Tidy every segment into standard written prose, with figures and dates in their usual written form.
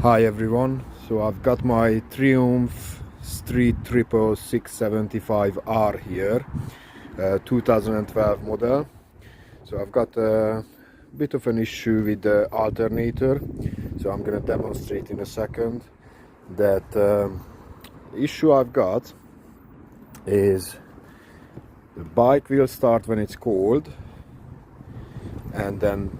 Hi everyone, so I've got my Triumph Street Triple 675R here, 2012 model. So I've got a bit of an issue with the alternator, so I'm gonna demonstrate in a second. That issue I've got is the bike will start when it's cold, and then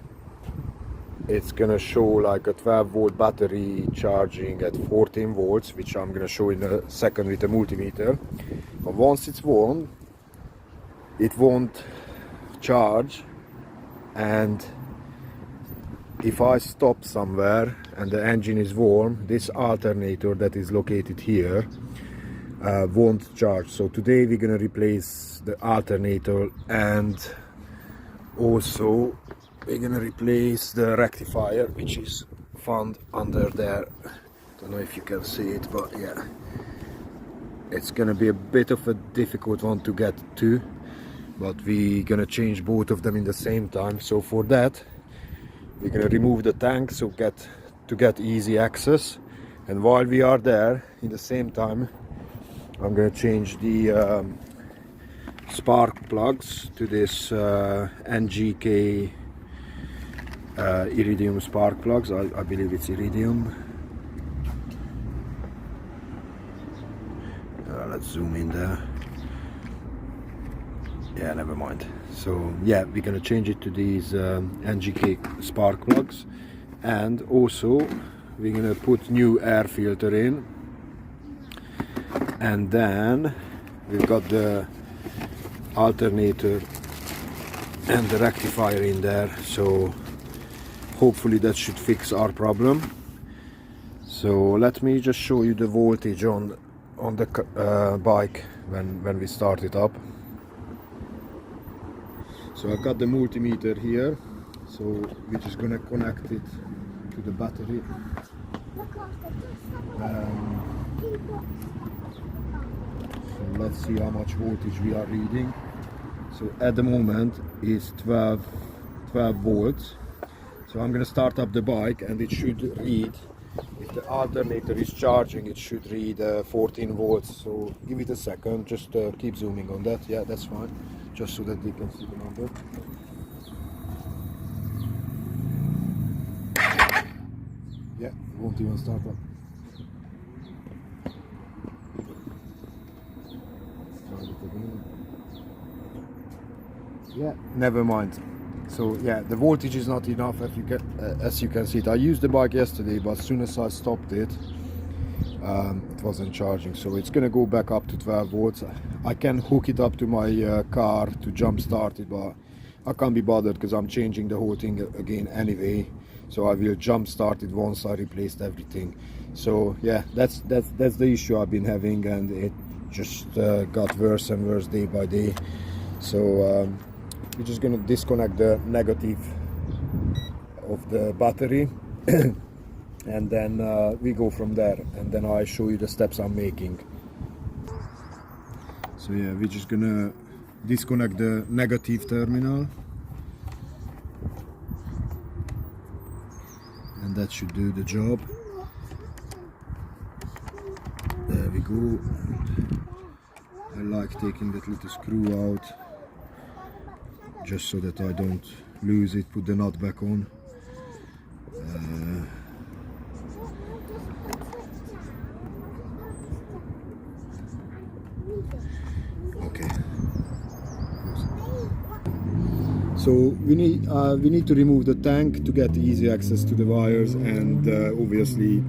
it's gonna show like a 12 volt battery charging at 14 volts, which I'm gonna show in a second with a multimeter. But once it's warm, it won't charge, and if I stop somewhere and the engine is warm, this alternator that is located here won't charge. So today we're gonna replace the alternator, and also we're gonna replace the rectifier, which is found under there. Don't know if you can see it, but yeah, it's gonna be a bit of a difficult one to get to, but we're gonna change both of them in the same time. So for that, we're gonna remove the tank so to get easy access, and while we are there, in the same time, I'm gonna change the spark plugs to this NGK iridium spark plugs. I believe it's iridium. Let's zoom in there. Yeah, never mind. So yeah, we're gonna change it to these NGK spark plugs, and also we're gonna put new air filter in, and then we've got the alternator and the rectifier in there, so hopefully that should fix our problem. So let me just show you the voltage on the bike when we start it up. So I've got the multimeter here, so we're just gonna connect it to the battery. So let's see how much voltage we are reading. So at the moment is 12 volts. So I'm gonna start up the bike, and it should read, if the alternator is charging, it should read 14 volts. So give it a second, just keep zooming on that. Yeah, that's fine, just so that they can see the number. Yeah, it won't even start up. Yeah, never mind. So yeah, the voltage is not enough, as you can see it. I used the bike yesterday, but as soon as I stopped it, it wasn't charging. So it's gonna go back up to 12 volts. I can hook it up to my car to jump start it, but I can't be bothered because I'm changing the whole thing again anyway. So I will jump start it once I replaced everything. So yeah, that's the issue I've been having, and it just got worse and worse day by day. So we're just going to disconnect the negative of the battery and then we go from there, and then I show you the steps I'm making. So yeah, we're just going to disconnect the negative terminal, and that should do the job. There we go. I like taking that little screw out, just so that I don't lose it. Put the nut back on. Okay. So we need to remove the tank to get easy access to the wires, and obviously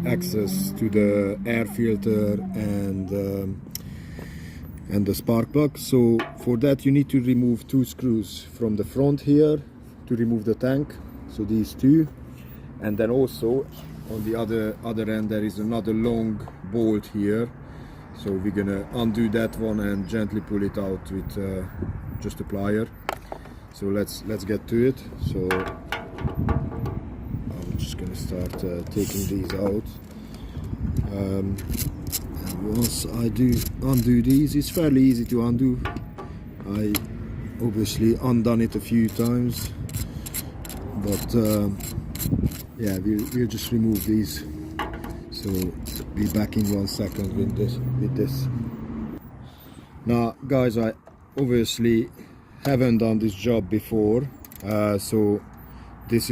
access to the air filter and the spark plug. So for that you need to remove two screws from the front here to remove the tank, so these two, and then also on the other end there is another long bolt here, so we're gonna undo that one and gently pull it out with just a plier. So let's get to it. So I'm just gonna start taking these out. Once I do undo these, it's fairly easy to undo. I obviously undone it a few times, but yeah, we'll just remove these. So be back in 1 second with this. Now guys, I obviously haven't done this job before, so this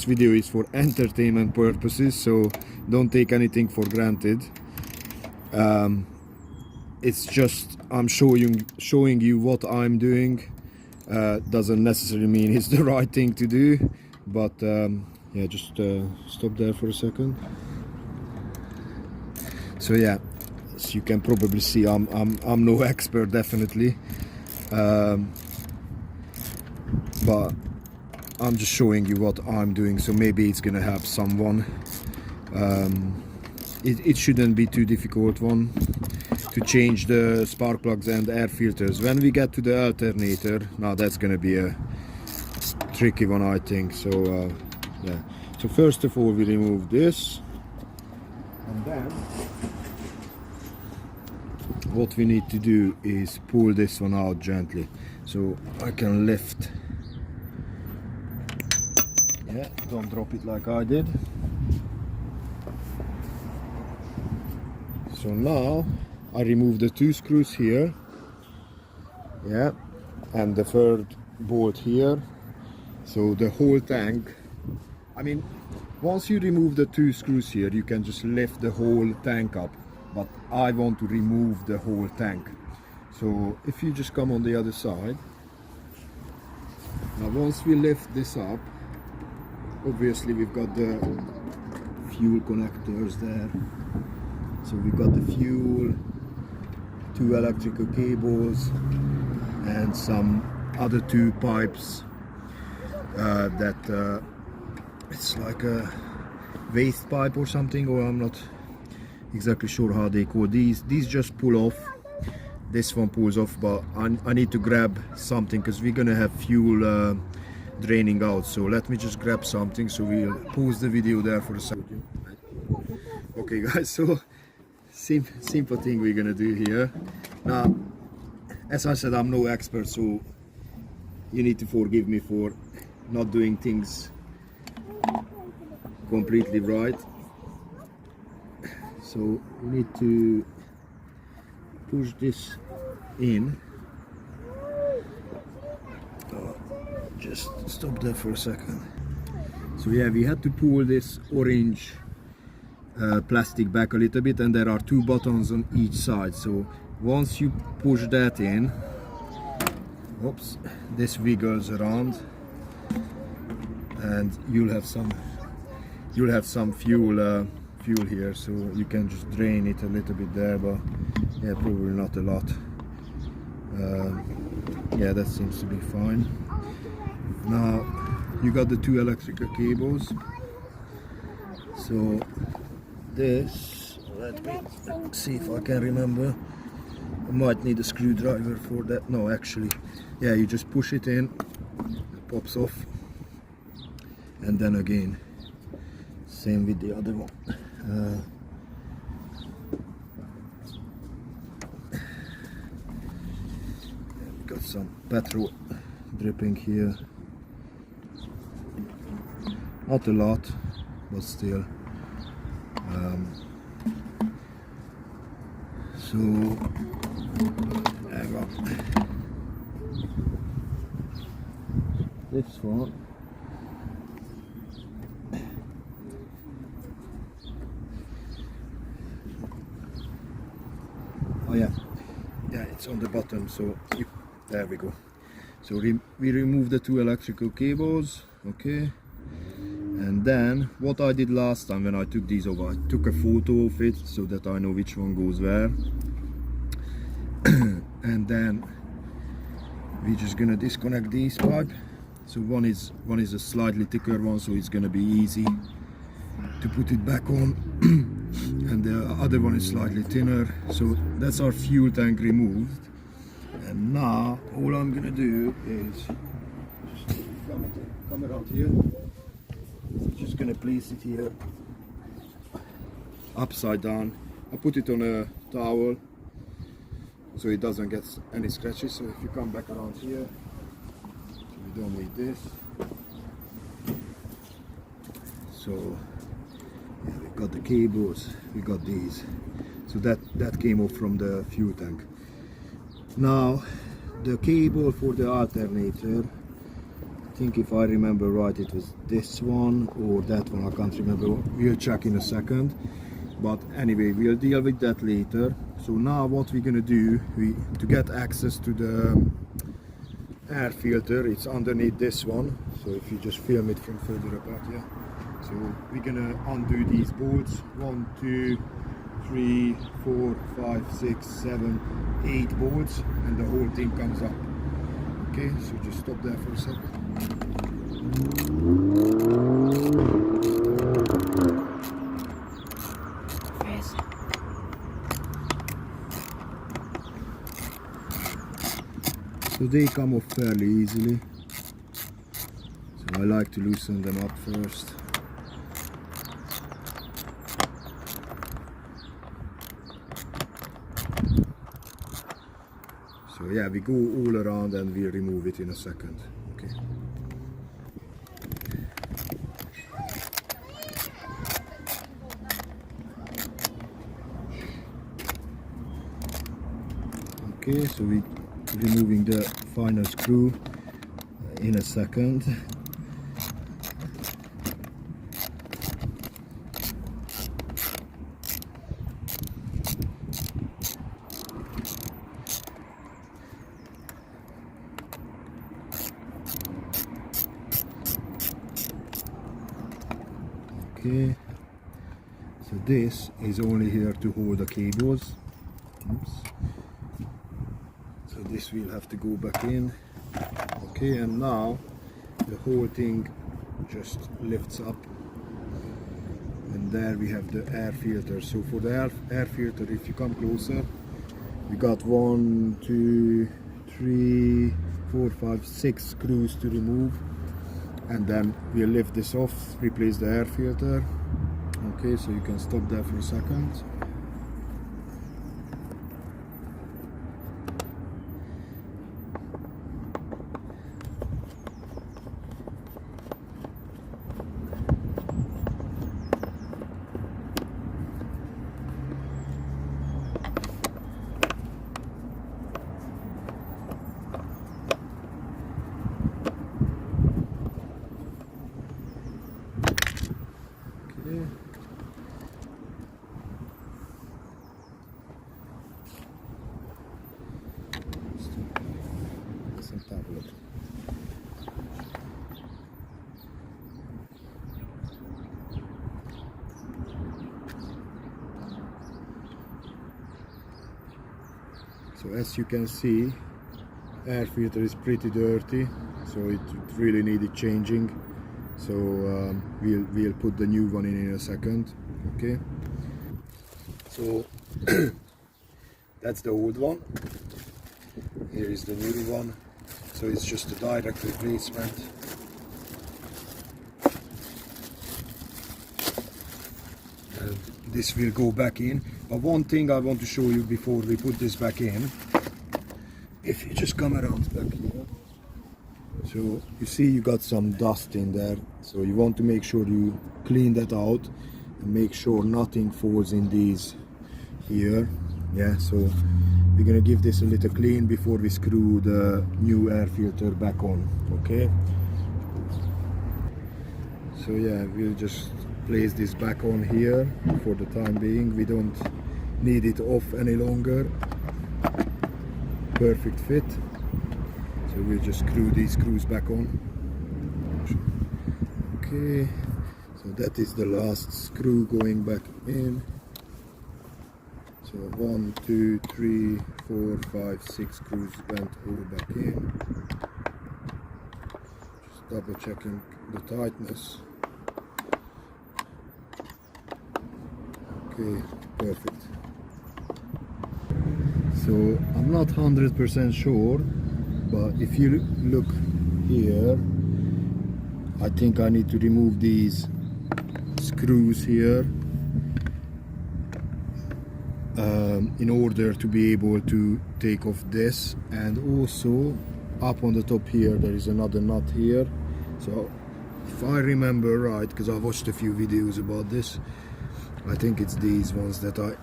video is for entertainment purposes, so don't take anything for granted. It's just I'm showing you what I'm doing. Doesn't necessarily mean it's the right thing to do, but yeah, just stop there for a second. So yeah, as you can probably see, I'm no expert, definitely, but I'm just showing you what I'm doing, so maybe it's gonna help someone. It shouldn't be too difficult one to change the spark plugs and air filters. When we get to the alternator, now that's gonna be a tricky one, I think. So yeah, so first of all we remove this, and then what we need to do is pull this one out gently, so I can lift. Yeah, don't drop it like I did. So now I remove the 2 screws here, yeah, and the third bolt here. So the whole tank, I mean, once you remove the 2 screws here, you can just lift the whole tank up, but I want to remove the whole tank. So if you just come on the other side, now once we lift this up, obviously we've got the fuel connectors there. So we've got the fuel, 2 electrical cables, and some other 2 pipes that it's like a waste pipe or something, or I'm not exactly sure how they call these. These just pull off. This one pulls off, but I need to grab something because we're gonna have fuel draining out. So let me just grab something, so we'll pause the video there for a second. Okay guys, so simple thing we're gonna do here. Now, as I said, I'm no expert, so you need to forgive me for not doing things completely right. So you need to push this in. Just stop there for a second. So yeah, we had to pull this orange plastic back a little bit, and there are 2 buttons on each side. So once you push that in, oops, this wiggles around, and you'll have some fuel here, so you can just drain it a little bit there, but yeah, probably not a lot. Yeah, that seems to be fine. Now you got the 2 electrical cables. So this, let me see if I can remember. I might need a screwdriver for that. No, actually, yeah, you just push it in, it pops off, and then again, same with the other one. Got some petrol dripping here. Not a lot, but still. So there we go. This one. Oh yeah, it's on the bottom. So there we go. So we remove the 2 electrical cables, okay. And then what I did last time when I took these over, I took a photo of it so that I know which one goes where. And then we're just gonna disconnect these pipe. So one is a slightly thicker one, so it's gonna be easy to put it back on. And the other one is slightly thinner. So that's our fuel tank removed. And now all I'm gonna do is just come around here. Just gonna place it here upside down. I put it on a towel so it doesn't get any scratches. So if you come back around here, so we don't need this. So yeah, we got the cables, we got these. So that came off from the fuel tank. Now the cable for the alternator, I think if I remember right, it was this one or that one, I can't remember. We'll check in a second. But anyway, we'll deal with that later. So now what we're gonna do, to get access to the air filter, it's underneath this one. So if you just film it from further apart, yeah. So we're gonna undo these bolts. 1, 2, 3, 4, 5, 6, 7, 8 bolts, and the whole thing comes up. Okay, so just stop there for a second. So they come off fairly easily. So I like to loosen them up first. So yeah, we go all around and we'll remove it in a second. Okay. Okay, so we're removing the final screw in a second. Okay, so this is only here to hold the cables. Oops. So this will have to go back in. Okay, and now the whole thing just lifts up, and there we have the air filter. So for the air filter, if you come closer, we got 1, 2, 3, 4, 5, 6 screws to remove, and then we'll lift this off, replace the air filter. Okay, so you can stop there for a second. So as you can see, air filter is pretty dirty, so it really needed changing. So we'll put the new one in a second. Okay, so that's the old one. Here is the new one. So it's just a direct replacement. And this will go back in. But one thing I want to show you before we put this back in, if you just come around back here, so you see you got some dust in there, so you want to make sure you clean that out and make sure nothing falls in these here. Yeah, so we're gonna give this a little clean before we screw the new air filter back on. Okay, so yeah, we'll just place this back on here for the time being. We don't need it off any longer. Perfect fit. So we'll just screw these screws back on. Okay, so that is the last screw going back in. So 1, 2, 3, 4, 5, 6 screws went all back in. Just double checking the tightness. Okay, perfect. So I'm not 100% sure, but if you look here, I think I need to remove these screws here in order to be able to take off this, and also up on the top here there is another nut here, so if I remember right, because I watched a few videos about this, I think it's these ones that I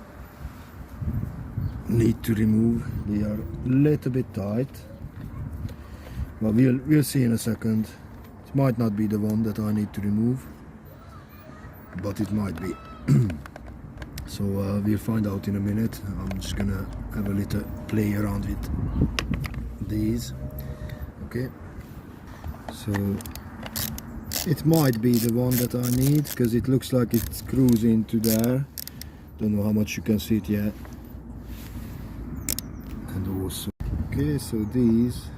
need to remove. They are a little bit tight, but we'll see in a second. It might not be the one that I need to remove, but it might be. So we'll find out in a minute. I'm just gonna have a little play around with these. Okay, so it might be the one that I need, because it looks like it screws into there. Don't know how much you can see it yet. And also, okay, so these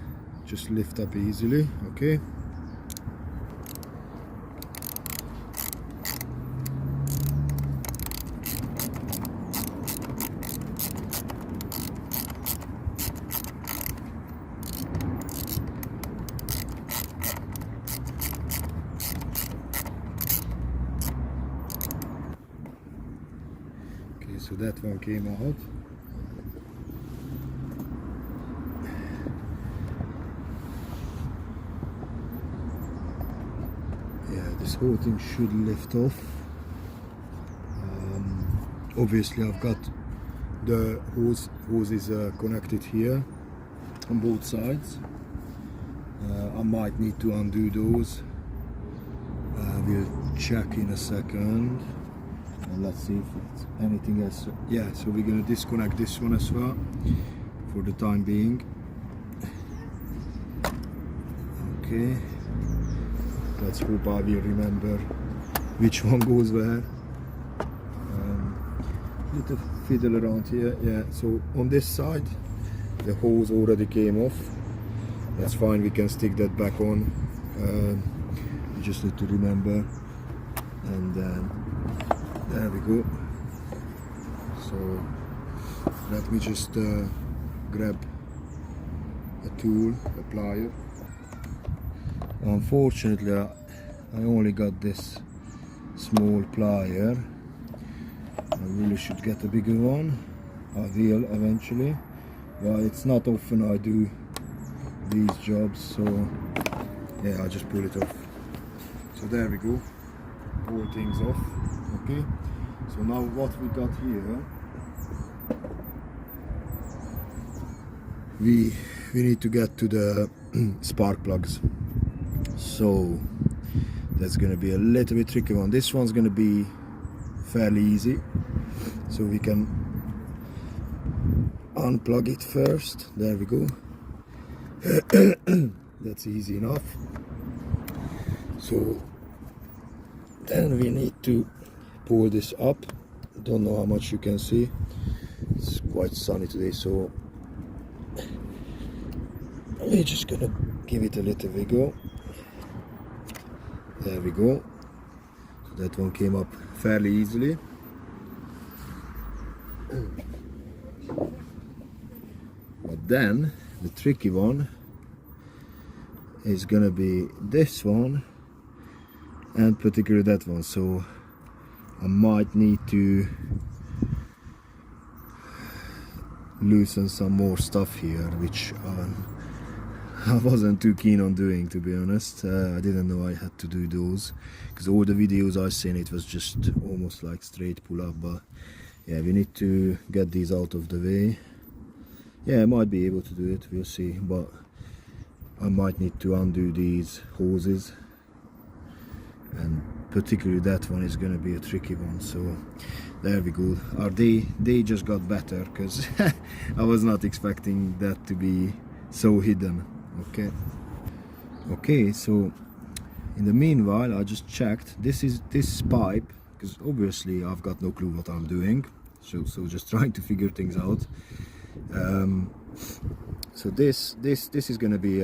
just lift up easily. Okay, so that one came out. Yeah, this whole thing should lift off. Obviously I've got the hose is connected here on both sides. I might need to undo those. We'll check in a second. Let's see if it's anything else. Yeah, so we're gonna disconnect this one as well for the time being. Okay, let's hope I will remember which one goes where. Little fiddle around here. Yeah, so on this side the hose already came off. That's fine, we can stick that back on. We just need to remember, and then there we go. So let me just grab a tool, a plier. Unfortunately I only got this small plier. I really should get a bigger one. I will eventually, but it's not often I do these jobs, so yeah, I'll just pull it off. So there we go, pull things off. Okay, so now what we got here, we need to get to the spark plugs. So that's gonna be a little bit tricky one. This one's gonna be fairly easy, so we can unplug it first. There we go. That's easy enough. So then we need to pull this up. Don't know how much you can see, it's quite sunny today, so we're just gonna give it a little wiggle. There we go. So that one came up fairly easily. But then the tricky one is gonna be this one, and particularly that one. So I might need to loosen some more stuff here, which I wasn't too keen on doing, to be honest. I didn't know I had to do those, because all the videos I've seen, it was just almost like straight pull up. But yeah, we need to get these out of the way. Yeah, I might be able to do it, we'll see, but I might need to undo these hoses, and particularly that one is going to be a tricky one. So there we go. They just got better, because I was not expecting that to be so hidden. Okay, so in the meanwhile I just checked this pipe, because obviously I've got no clue what I'm doing, so just trying to figure things out. So this is going to be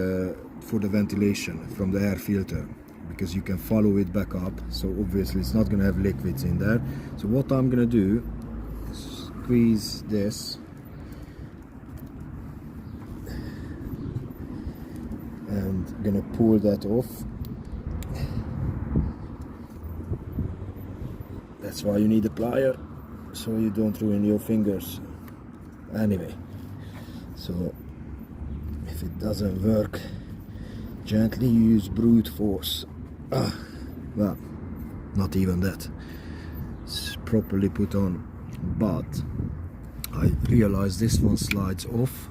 for the ventilation from the air filter, because you can follow it back up, so obviously it's not going to have liquids in there. So what I'm going to do is squeeze this and gonna pull that off. That's why you need a plier, so you don't ruin your fingers. Anyway, so if it doesn't work, gently use brute force. well, not even that. It's properly put on, but I realize this one slides off,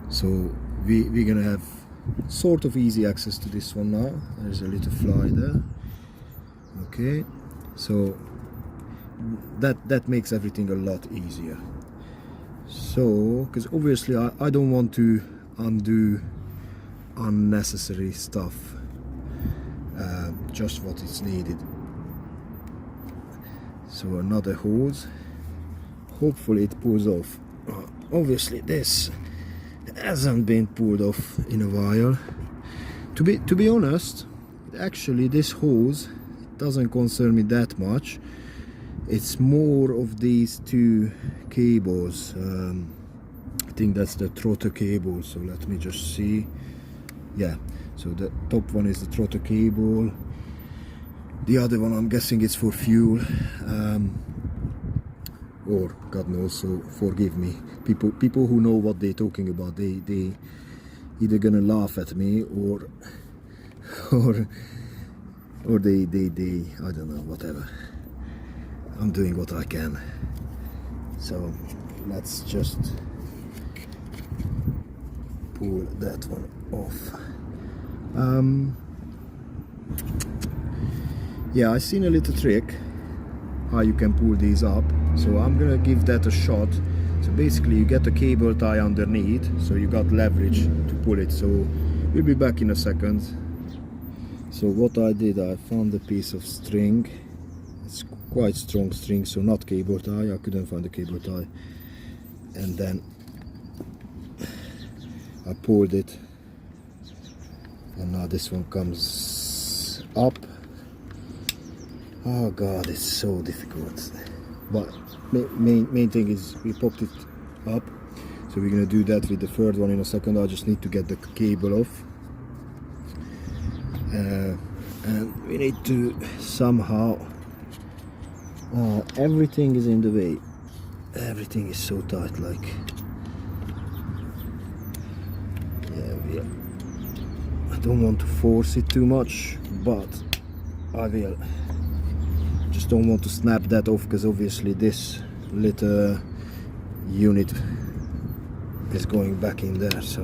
so we're gonna have sort of easy access to this one now. There's a little fly there. Okay, so that makes everything a lot easier. So, because obviously I don't want to undo unnecessary stuff, just what is needed. So another hose, hopefully it pulls off. Obviously this hasn't been pulled off in a while. To be honest, actually this hose doesn't concern me that much. It's more of these two cables. I think that's the throttle cable, so let me just see. Yeah, so the top one is the throttle cable, the other one I'm guessing it's for fuel, or God knows, so forgive me, people who know what they're talking about, they either gonna laugh at me or they I don't know, whatever. I'm doing what I can. So let's just pull that one off. Yeah, I seen a little trick how you can pull these up, so I'm gonna give that a shot. So basically you get a cable tie underneath, so you got leverage to pull it. So we'll be back in a second. So what I did, I found a piece of string. It's quite strong string, so not cable tie. I couldn't find the cable tie, and then I pulled it, and now this one comes up. Oh god, it's so difficult, but main thing is we popped it up. So we're gonna do that with the third one in a second. I just need to get the cable off, and we need to somehow, everything is in the way, everything is so tight, like, yeah, I don't want to force it too much, but I will. Just don't want to snap that off, because obviously this little unit is going back in there. So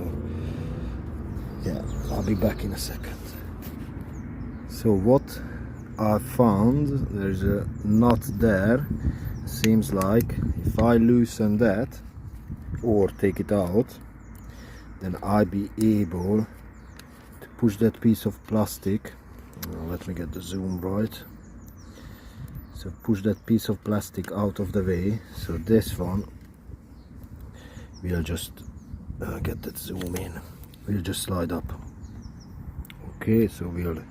yeah, I'll be back in a second. So what I found, there's a knot there. Seems like if I loosen that or take it out, then I'll be able to push that piece of plastic. Let me get the zoom right. So push that piece of plastic out of the way. So this one, we'll just get that zoom in. We'll just slide up. Okay, so we'll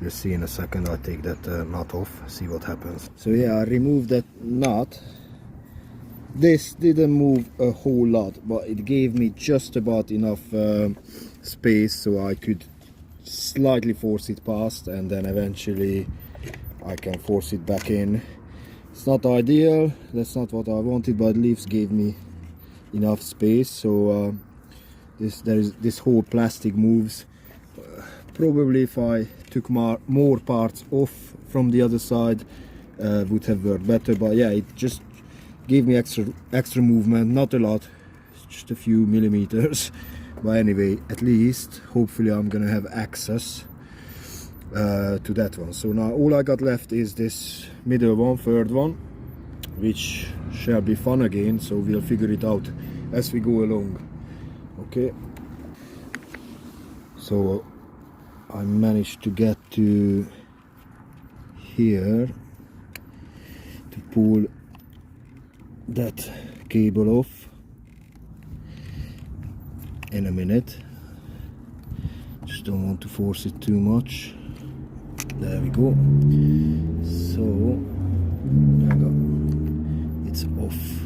see in a second. I'll take that knot off, see what happens. So yeah, I removed that knot. This didn't move a whole lot, but it gave me just about enough space so I could slightly force it past, and then eventually I can force it back in. It's not ideal, that's not what I wanted, but at least gave me enough space. So this whole plastic moves. Probably if I took more parts off from the other side, would have worked better, but yeah, it just gave me extra movement, not a lot, just a few millimeters. But anyway, at least hopefully I'm gonna have access to that one. So now all I got left is this middle one, third one, which shall be fun again. So we'll figure it out as we go along. Okay, so I managed to get to here to pull that cable off in a minute. Just don't want to force it too much. There we go. So hang on, it's off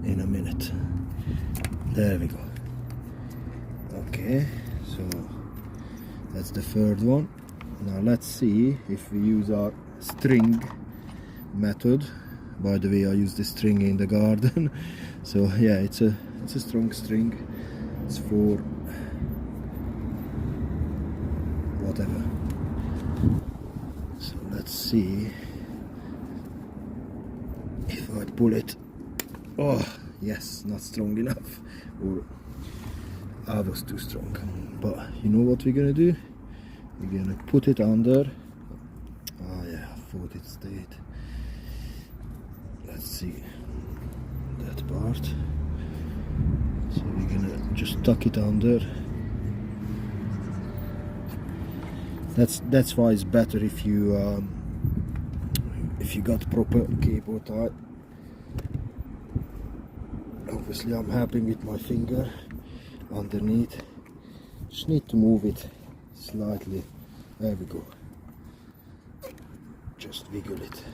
in a minute. There we go. Okay, so that's the third one. Now let's see if we use our string method. By the way, I use this string in the garden. So yeah, it's a strong string. It's for whatever. see if I pull it. Oh yes, not strong enough, or I was too strong. But you know what we're gonna do? We're gonna put it under. Oh yeah, I thought it stayed. Let's see that part. So we're gonna just tuck it under. That's why it's better if you got proper cable tie. Obviously I'm happy with my finger underneath. Just need to move it slightly. There we go. Just wiggle it.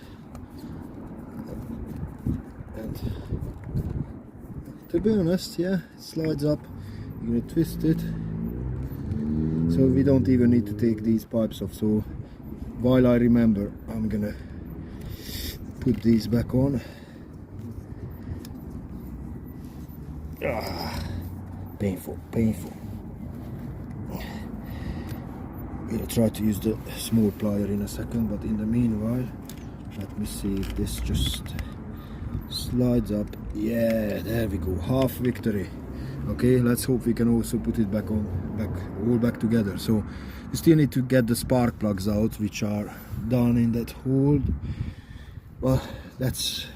And to be honest, yeah, it slides up. You're gonna twist it. So we don't even need to take these pipes off. So while I remember, I'm gonna put these back on. Painful, painful. We'll try to use the small plier in a second, but in the meanwhile, let me see if this just slides up. Yeah, there we go, half victory. Okay, let's hope we can also put it back on, all back together. So we still need to get the spark plugs out, which are down in that hole. Well, that's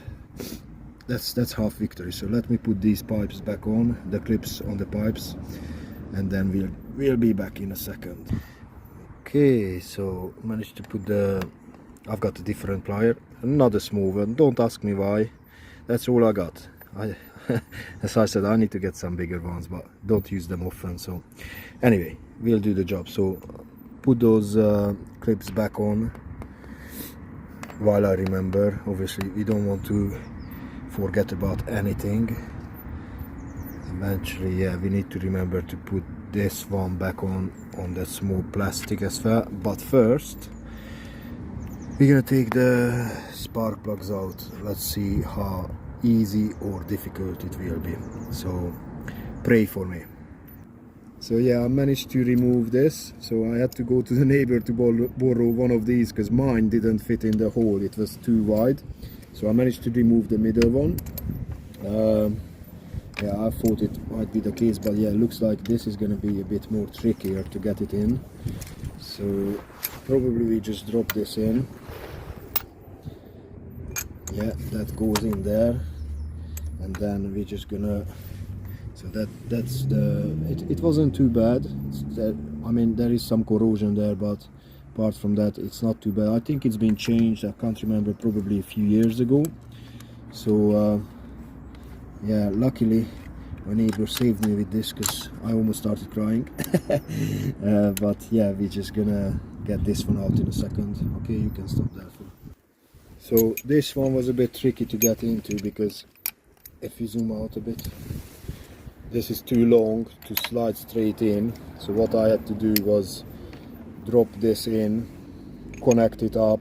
half victory. So let me put these pipes back on, the clips on the pipes, and then we'll be back in a second. Okay, so managed to put I've got a different plier, not a smooth one. Don't ask me why. That's all I got. As I said, I need to get some bigger ones, but don't use them often. So anyway, we'll do the job. So put those clips back on while I remember. Obviously we don't want to forget about anything. Eventually, yeah, we need to remember to put this one back on that small plastic as well. But first we're gonna take the spark plugs out. Let's see how easy or difficult it will be. So pray for me. So yeah, I managed to remove this. So I had to go to the neighbor to borrow one of these because mine didn't fit in the hole. It was too wide. So I managed to remove the middle one. Yeah, I thought it might be the case, but yeah, it looks like this is going to be a bit more trickier to get it in. So probably we just drop this in. Yeah, that goes in there, and then we're just gonna. So that's the. It wasn't too bad. I mean, there is some corrosion there, but apart from that, it's not too bad. I think it's been changed. I can't remember, probably a few years ago. So yeah, luckily my neighbor saved me with this because I almost started crying. But yeah, we're just gonna get this one out in a second. Okay, you can stop there. So this one was a bit tricky to get into because if you zoom out a bit, this is too long to slide straight in. So what I had to do was drop this in, connect it up,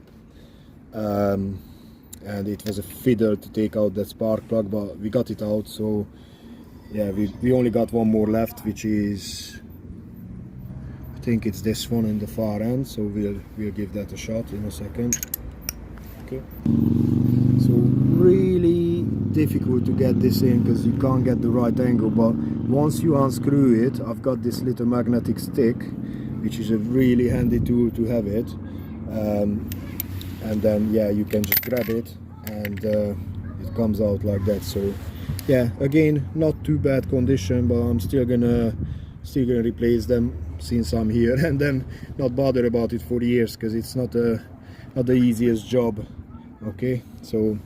and it was a fiddle to take out that spark plug, but we got it out. So yeah, we only got one more left, which is, I think it's this one in the far end. So we'll give that a shot in a second. Okay. So really difficult to get this in because you can't get the right angle, but once you unscrew it, I've got this little magnetic stick, which is a really handy tool to have it, and then yeah, you can just grab it and it comes out like that. So yeah, again, not too bad condition, but I'm still gonna replace them since I'm here, and then not bother about it for years because it's not the easiest job. Okay, so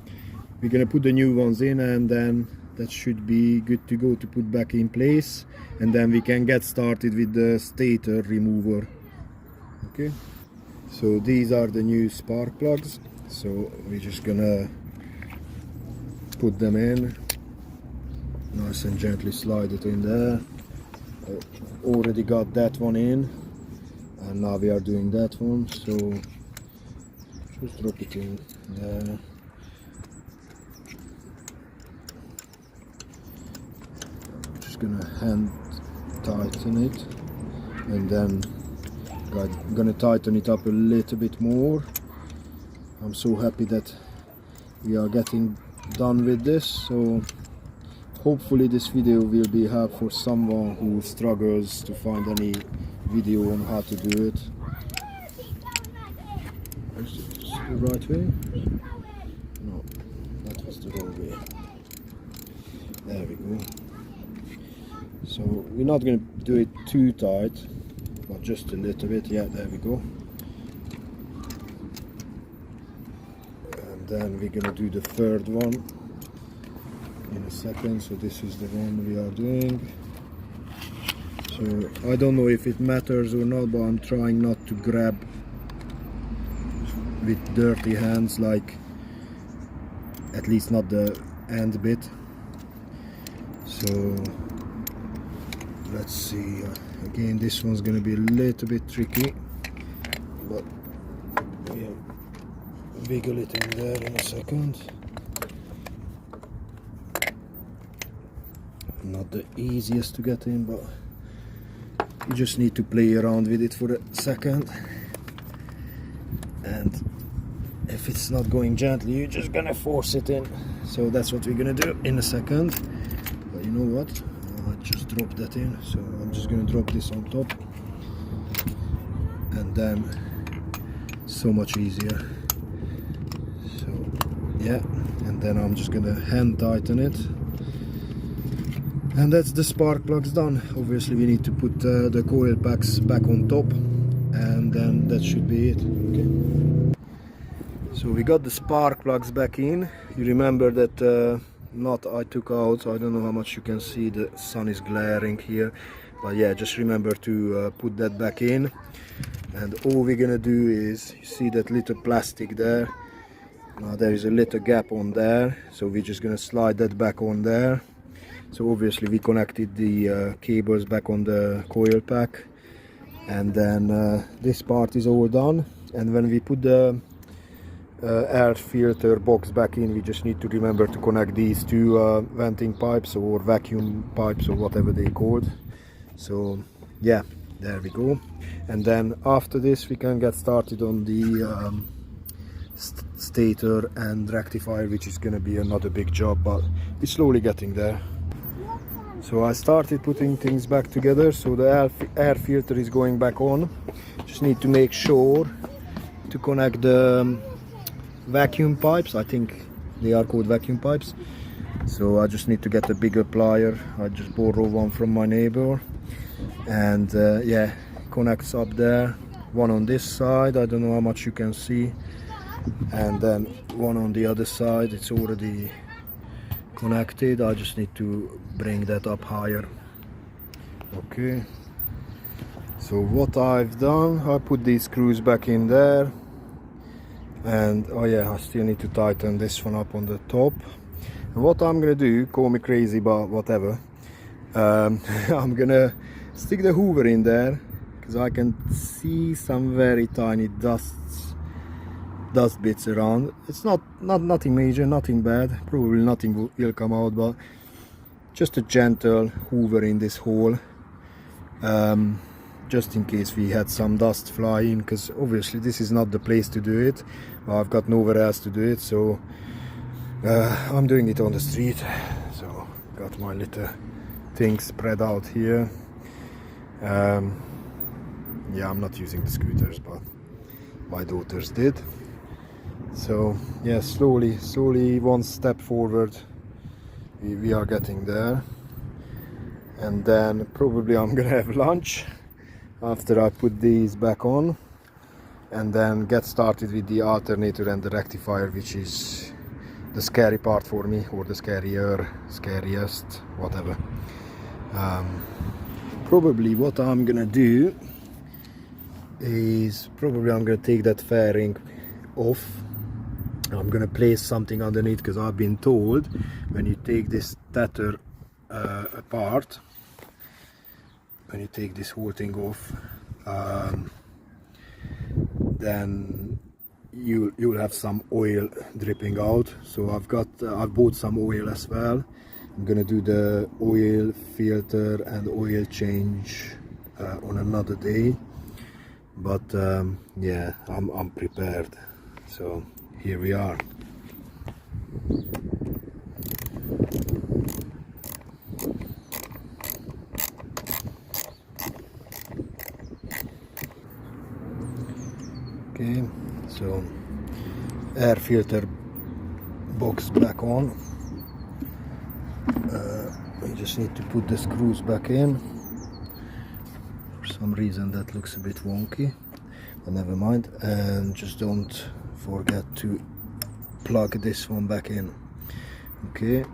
we're gonna put the new ones in, and then that should be good to go to put back in place, and then we can get started with the stator remover. Okay, so these are the new spark plugs. So we're just gonna put them in, nice and gently slide it in there. Already got that one in, and now we are doing that one. So just drop it in there. Just gonna hand tighten it, and then I'm gonna tighten it up a little bit more, I'm so happy that we are getting done with this. So hopefully this video will be helpful for someone who struggles to find any video on how to do it. Is this the right way? No, that was the wrong way. There we go. So we're not going to do it too tight, but just a little bit. Yeah, there we go. And then we're going to do the third one in a second. So this is the one we are doing. So I don't know if it matters or not, but I'm trying not to grab with dirty hands, like at least not the end bit. So let's see, again this one's gonna be a little bit tricky, but we'll wiggle it in there in a second. Not the easiest to get in, but you just need to play around with it for a second, and if it's not going gently, you're just gonna force it in. So that's what we're gonna do in a second. But you know what, I just dropped that in, so I'm just gonna drop this on top, and then so much easier. So yeah, and then I'm just gonna hand tighten it, and that's the spark plugs done. Obviously we need to put the coil packs back on top, and then that should be it. Okay, so we got the spark plugs back in. You remember that knot I took out. I don't know how much you can see, the sun is glaring here, but yeah, just remember to put that back in. And all we're gonna do is, you see that little plastic there, now there is a little gap on there, so we're just gonna slide that back on there. So obviously we connected the cables back on the coil pack, and then this part is all done. And when we put the air filter box back in, we just need to remember to connect these two venting pipes or vacuum pipes or whatever they called. So yeah, there we go. And then after this we can get started on the stator and rectifier, which is going to be another big job, but we're slowly getting there. So I started putting things back together. So the air filter is going back on. Just need to make sure to connect the vacuum pipes. I think they are called vacuum pipes. So I just need to get a bigger plier. I just borrowed one from my neighbor, and yeah, connects up there. One on this side, I don't know how much you can see, and then one on the other side. It's already connected. I just need to bring that up higher. Okay, so what I've done, I put these screws back in there, and oh yeah, I still need to tighten this one up on the top. And what I'm gonna do, call me crazy but whatever, I'm gonna stick the hoover in there, because I can see some very tiny dust bits around. It's nothing major, nothing bad, probably nothing will come out, but just a gentle hoover in this hole, just in case we had some dust fly in, because obviously this is not the place to do it. I've got nowhere else to do it, so I'm doing it on the street. So got my little things spread out here. Yeah, I'm not using the scooters, but my daughters did. So yeah, slowly one step forward, we are getting there. And then probably I'm gonna have lunch after I put these back on, and then get started with the alternator and the rectifier, which is the scary part for me, or the scariest, whatever. Probably what I'm gonna do is, probably I'm gonna take that fairing off. I'm gonna place something underneath, because I've been told when you take this Stator apart, when you take this whole thing off, then you'll have some oil dripping out. So I've bought some oil as well. I'm gonna do the oil filter and oil change on another day, but yeah, I'm prepared. So here we are. Okay, so air filter box back on. We just need to put the screws back in. For some reason that looks a bit wonky, but never mind. And just don't forget to plug this one back in. Okay,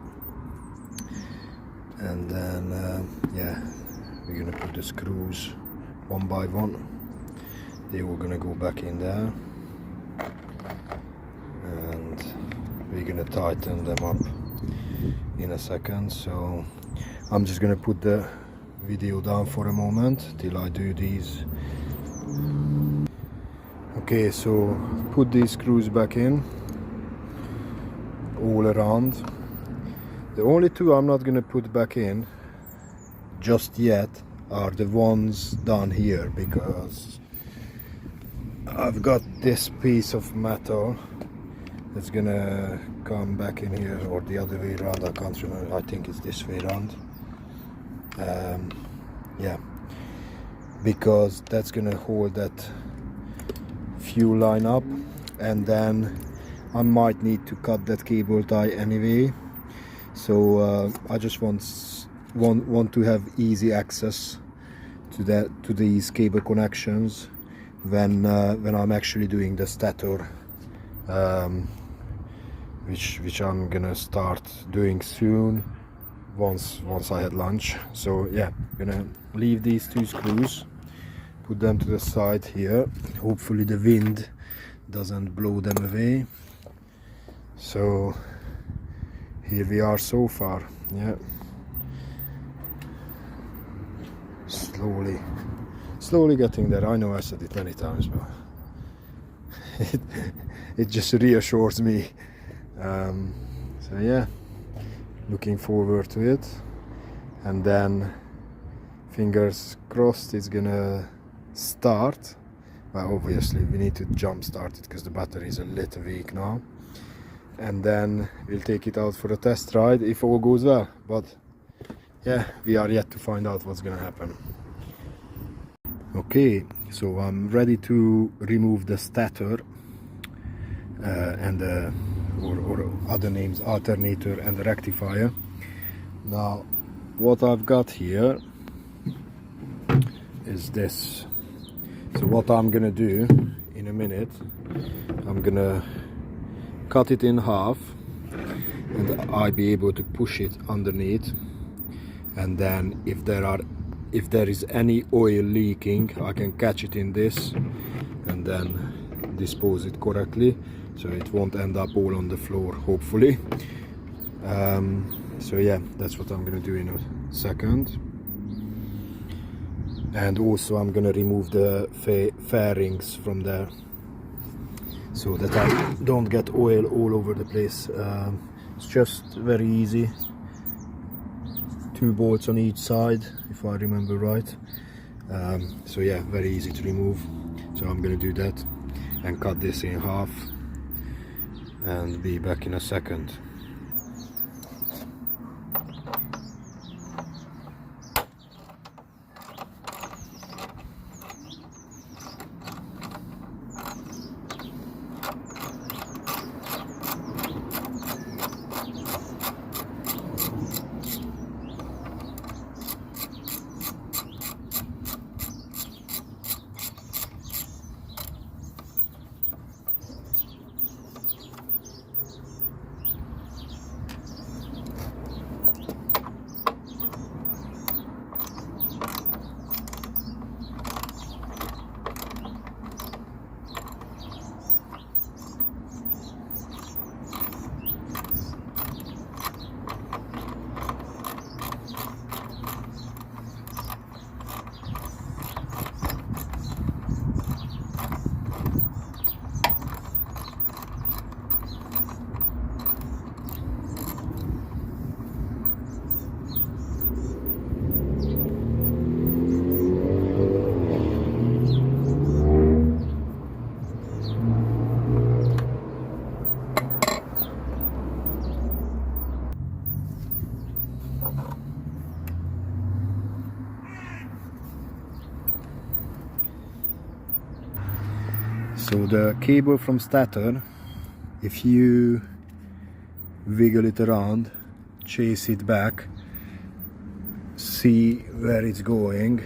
and then yeah, we're gonna put the screws one by one. They were gonna go back in there, and we're gonna tighten them up in a second. So I'm just gonna put the video down for a moment till I do these. Okay, so put these screws back in all around. The only two I'm not gonna put back in just yet are the ones down here, because I've got this piece of metal that's gonna come back in here, or the other way around, I can't remember. I think it's this way around. Yeah, because that's gonna hold that fuel line up, and then I might need to cut that cable tie anyway. So I just want to have easy access to these cable connections when I'm actually doing the stator, which I'm gonna start doing soon once I had lunch. So yeah, I'm gonna leave these two screws, put them to the side here. Hopefully the wind doesn't blow them away. So here we are so far. Yeah, slowly getting there. I know I said it many times, but it just reassures me. So yeah, looking forward to it, and then fingers crossed it's gonna start. Well, obviously we need to jump start it because the battery is a little weak now, and then we'll take it out for a test ride if all goes well. But yeah, we are yet to find out what's gonna happen. Okay, so I'm ready to remove the stator and the, or other names, alternator and the rectifier. Now what I've got here is this. So what I'm gonna do in a minute, I'm gonna cut it in half, and I'll be able to push it underneath, and then if there is any oil leaking, I can catch it in this and then dispose it correctly, so it won't end up all on the floor, hopefully. So yeah, that's what I'm gonna do in a second. And also I'm gonna remove the fairings from there, so that I don't get oil all over the place. It's just very easy. 2 bolts on each side, if I remember right. So yeah, very easy to remove. So I'm gonna do that and cut this in half, and be back in a second. So the cable from Stator, if you wiggle it around, chase it back, see where it's going,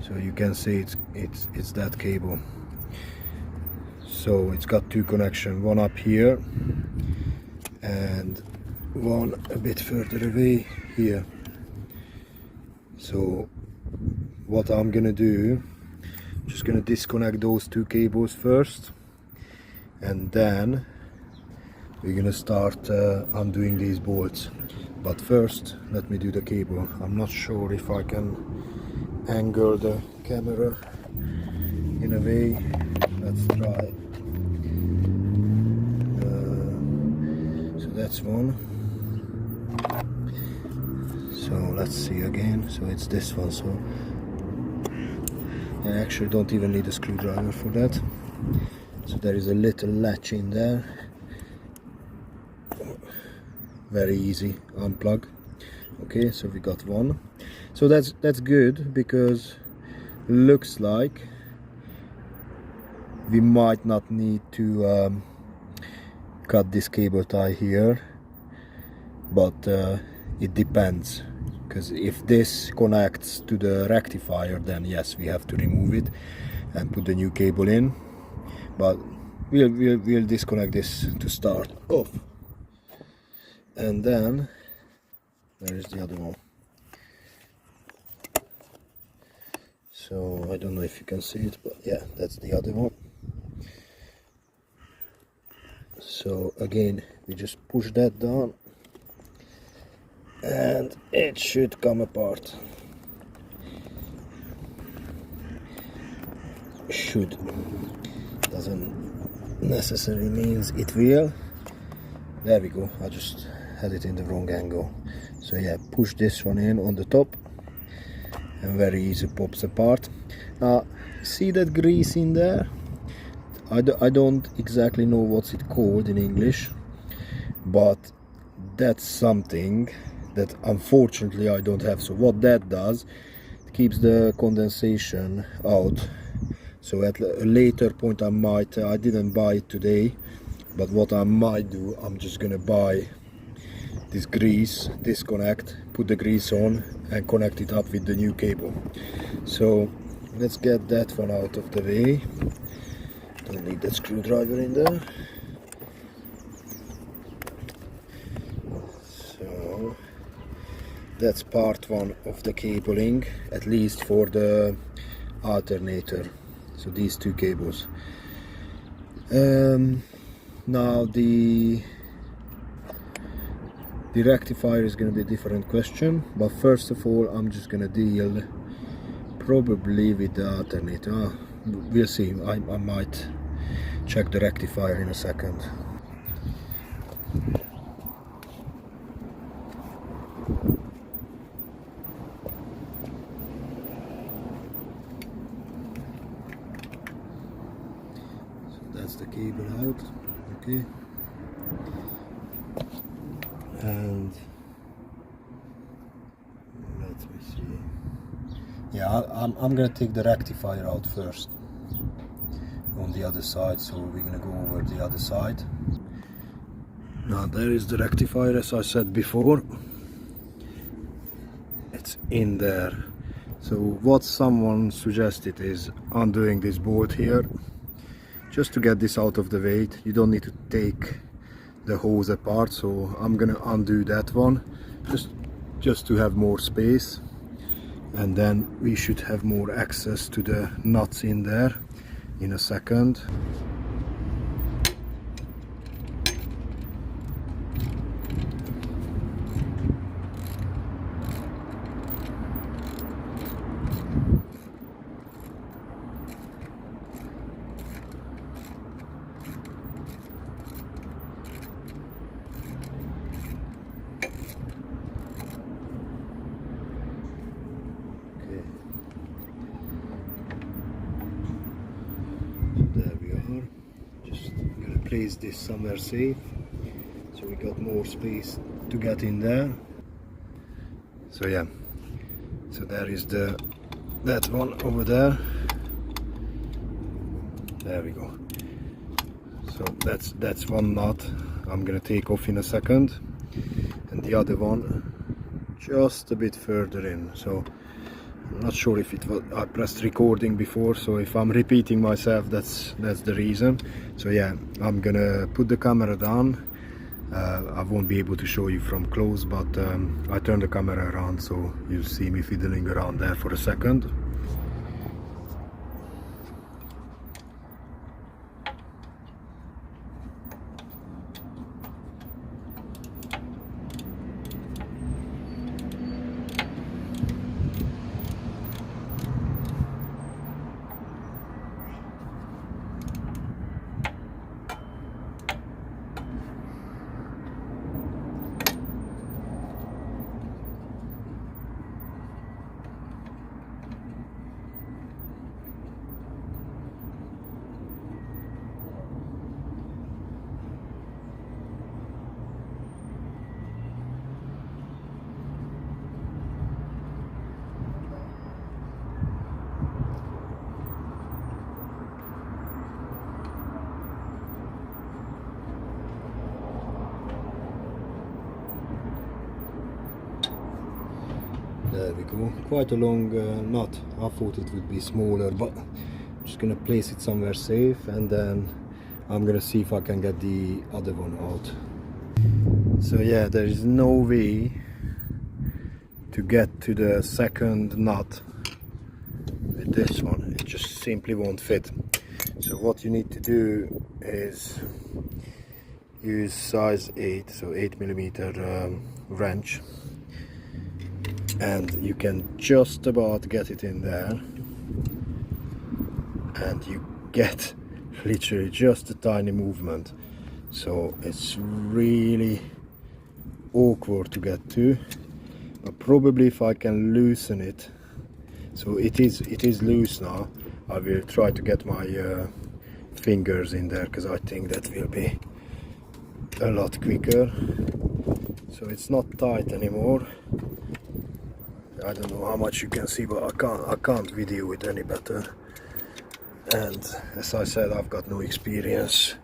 so you can see it's that cable. So it's got two connections, one up here and one a bit further away here. So what I'm gonna do, I'm just gonna disconnect those two cables first, and then we're gonna start undoing these bolts. But first, let me do the cable. I'm not sure if I can angle the camera in a way. Let's try. So that's one. So let's see again. So it's this one. So I actually don't even need a screwdriver for that. So there is a little latch in there. Very easy unplug. Okay, so we got one. So that's good, because looks like we might not need to cut this cable tie here, but it depends, because if this connects to the rectifier, then yes, we have to remove it and put the new cable in. But we'll disconnect this to start off. And then there is the other one. So I don't know if you can see it, but yeah, that's the other one. So again, we just push that down and it should come apart. Should. Doesn't necessarily means it will. There we go. I just had it in the wrong angle. So yeah, push this one in on the top and very easy pops apart. Now see that grease in there? I don't exactly know what's it called in English, but that's something that unfortunately I don't have. So what that does, it keeps the condensation out. So at a later point I didn't buy it today, but what I might do, I'm just gonna buy this grease, disconnect, put the grease on and connect it up with the new cable. So let's get that one out of the way. Don't need that screwdriver in there. So that's part one of the cabling, at least for the alternator. So these two cables. Now the rectifier is going to be a different question, but first of all I'm just going to deal probably with the alternator. We'll see. I might check the rectifier in a second. So that's the cable out. Okay. And let me see. Yeah, I'm gonna take the rectifier out first on the other side, so we're gonna go over the other side. Now there is the rectifier, as I said before. It's in there. So what someone suggested is undoing this bolt here, just to get this out of the way. You don't need to take the hose apart, so I'm gonna undo that one just to have more space, and then we should have more access to the nuts in there in a second. There we are. Just gonna place this somewhere safe, so we got more space to get in there. So yeah, so there is that one over there. There we go. So that's one knot I'm gonna take off in a second, and the other one just a bit further in. So I'm not sure if it was, I pressed recording before, so if I'm repeating myself, that's the reason. So yeah, I'm gonna put the camera down. I won't be able to show you from close, but I turned the camera around, so you'll see me fiddling around there for a second. There we go. Quite a long knot. I thought it would be smaller, but I'm just gonna place it somewhere safe, and then I'm gonna see if I can get the other one out. So yeah, there is no way to get to the second knot with this one. It just simply won't fit. So what you need to do is use size 8, so 8mm wrench, and you can just about get it in there, and you get literally just a tiny movement. So it's really awkward to get to, but probably if I can loosen it, so it is loose now, I will try to get my fingers in there, because I think that will be a lot quicker. So it's not tight anymore. I don't know how much you can see, but I can't video it any better. And as I said, I've got no experience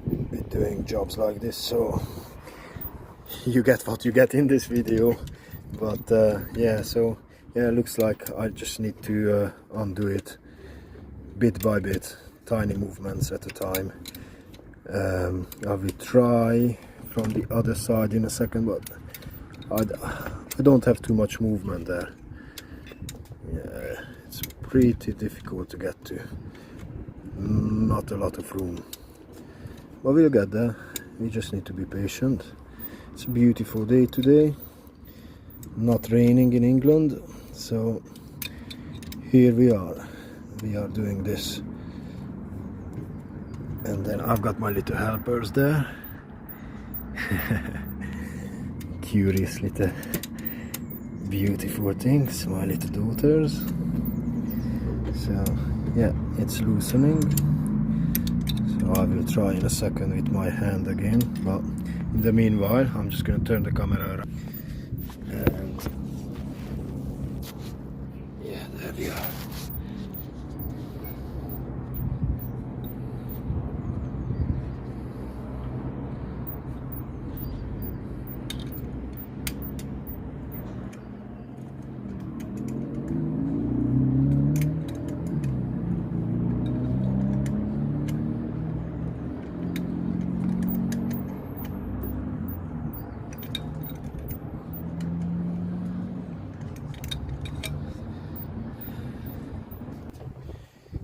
with doing jobs like this, so you get what you get in this video. But yeah, so yeah, it looks like I just need to undo it bit by bit, tiny movements at a time. I will try from the other side in a second, but I don't have too much movement there. Yeah, it's pretty difficult to get to. Not a lot of room. But we'll get there. We just need to be patient. It's a beautiful day today. Not raining in England. So here we are. We are doing this. And then I've got my little helpers there. Curious little beautiful things, my little daughters. So yeah, it's loosening. So I will try in a second with my hand again, but in the meanwhile I'm just going to turn the camera around. And yeah, there we are.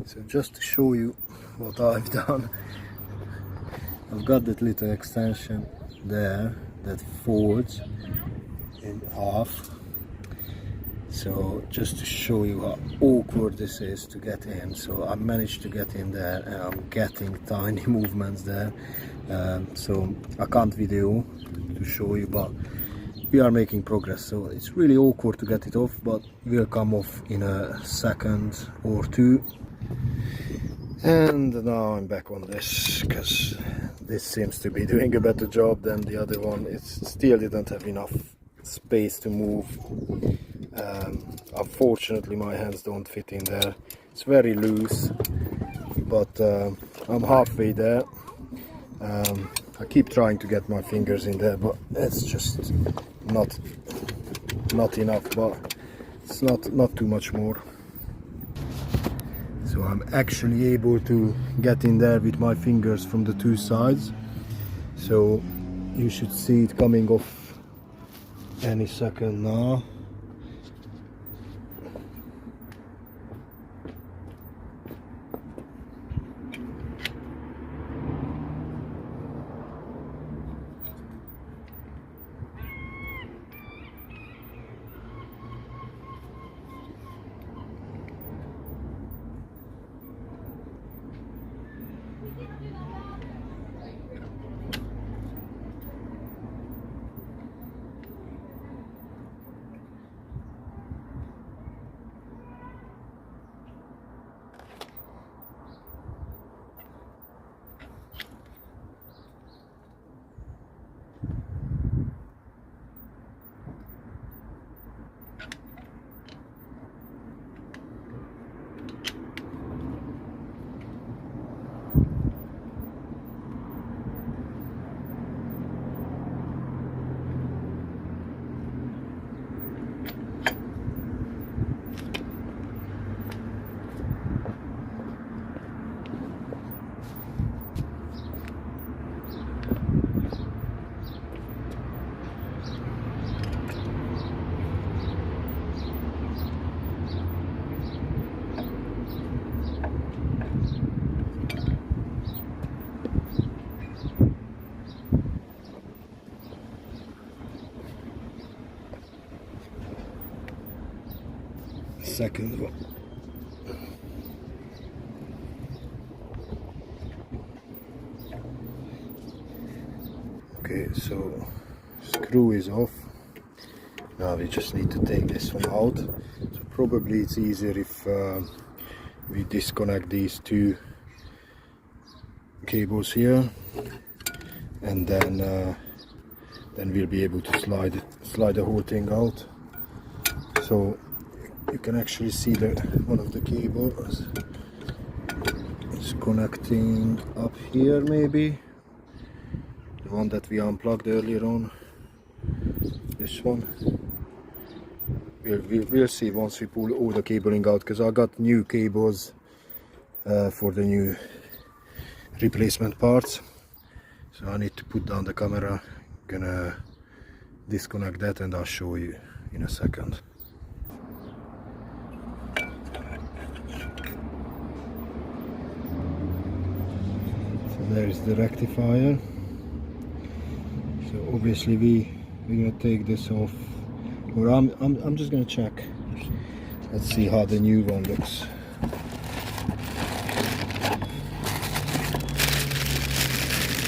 So just to show you what I've done, I've got that little extension there that folds in half. So just to show you how awkward this is to get in. So I managed to get in there, and I'm getting tiny movements there. So I can't video to show you, but we are making progress. So it's really awkward to get it off, but it will come off in a second or two. And now I'm back on this, because this seems to be doing a better job than the other one. It still didn't have enough space to move. Unfortunately my hands don't fit in there. It's very loose, but I'm halfway there. I keep trying to get my fingers in there, but it's just not enough, but it's not too much more. So I'm actually able to get in there with my fingers from the two sides. So you should see it coming off any second now. Second one. Okay, so screw is off. Now we just need to take this one out. So probably it's easier if we disconnect these two cables here, and then we'll be able to slide the whole thing out. So you can actually see that one of the cables is connecting up here, maybe the one that we unplugged earlier on. This one. We'll see once we pull all the cabling out, because I got new cables for the new replacement parts. So I need to put down the camera, gonna disconnect that, and I'll show you in a second. There is the rectifier. So obviously we're gonna take this off, or I'm just gonna check. Let's see how the new one looks.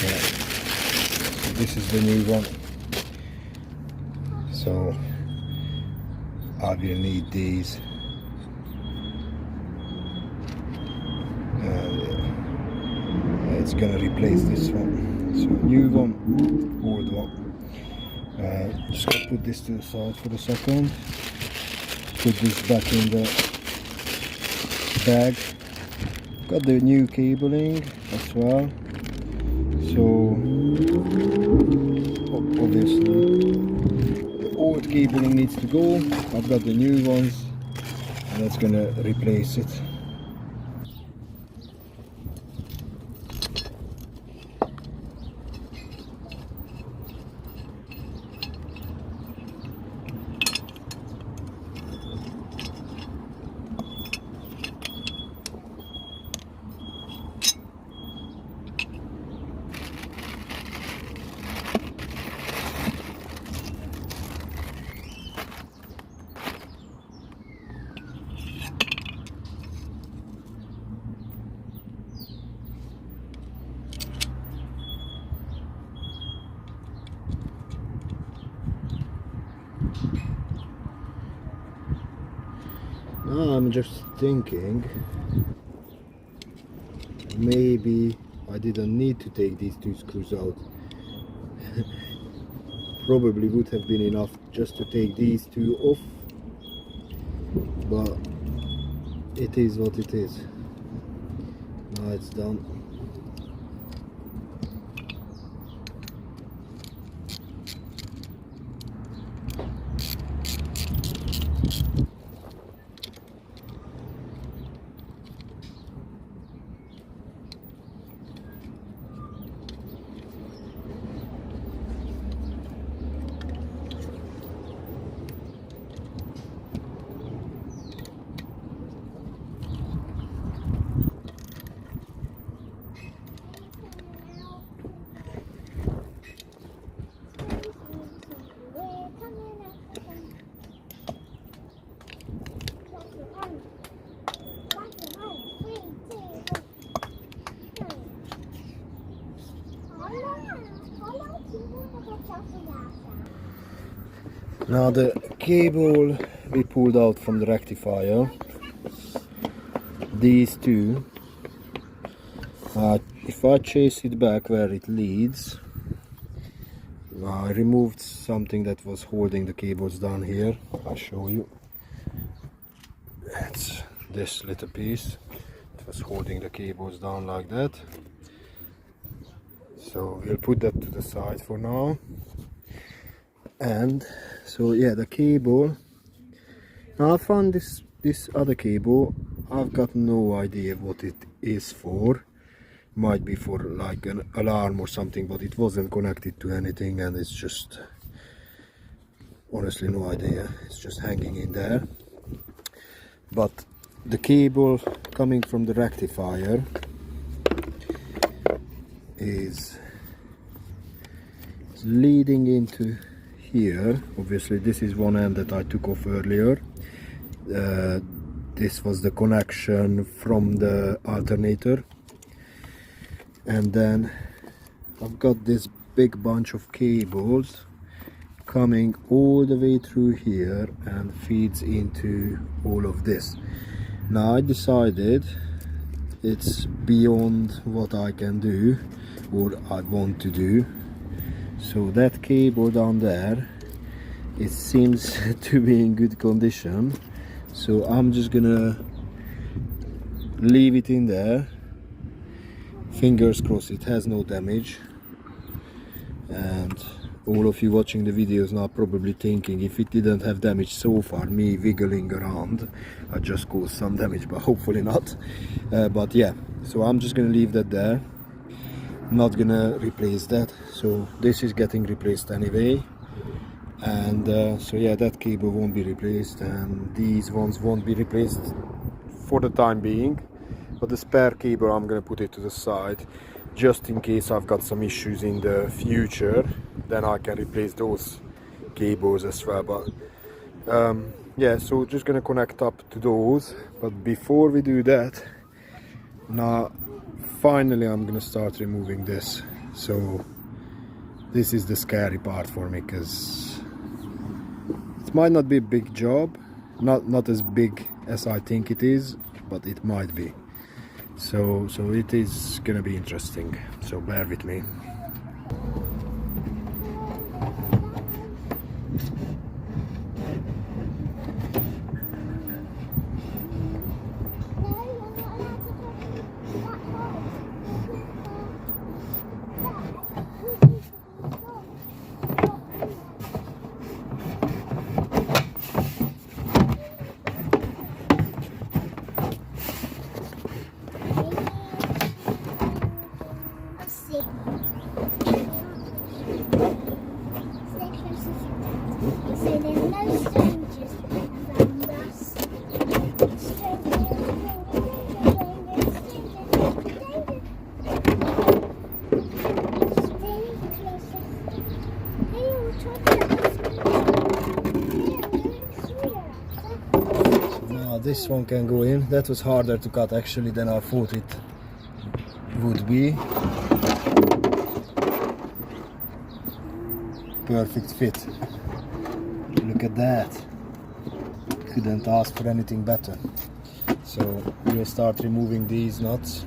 Yeah. So this is the new one. So I will need these. It's gonna replace this one. So new one, old one. Just gonna put this to the side for a second. Put this back in the bag. Got the new cabling as well. So obviously the old cabling needs to go. I've got the new ones, and that's gonna replace it. Now I'm just thinking, maybe I didn't need to take these two screws out. Probably would have been enough just to take these two off, but it is what it is. Now it's done. Now the cable we pulled out from the rectifier, these two, if I chase it back where it leads, I removed something that was holding the cables down here. I'll show you. It's this little piece. It was holding the cables down like that. So we'll put that to the side for now. And so yeah, the cable. Now I found this other cable. I've got no idea what it is for. Might be for like an alarm or something, but it wasn't connected to anything, and it's just honestly no idea. It's just hanging in there. But the cable coming from the rectifier is leading into here. Obviously this is one end that I took off earlier. This was the connection from the alternator, and then I've got this big bunch of cables coming all the way through here and feeds into all of this. Now I decided it's beyond what I can do or I want to do, so that cable down there, it seems to be in good condition, so I'm just gonna leave it in there. Fingers crossed it has no damage. And all of you watching the videos now probably thinking, if it didn't have damage so far, me wiggling around, I just caused some damage, but hopefully not. But yeah, so I'm just gonna leave that there. Not gonna replace that, so this is getting replaced anyway. And so yeah, that cable won't be replaced, and these ones won't be replaced for the time being. But the spare cable, I'm gonna put it to the side just in case I've got some issues in the future. Then I can replace those cables as well. But yeah, so just gonna connect up to those. But before we do that, now finally I'm gonna start removing this. So this is the scary part for me, because it might not be a big job, not as big as I think it is, but it might be. So it is gonna be interesting, so bear with me. This one can go in. That was harder to cut actually than I thought it would be. Perfect fit. Look at that. Couldn't ask for anything better. So we'll start removing these nuts.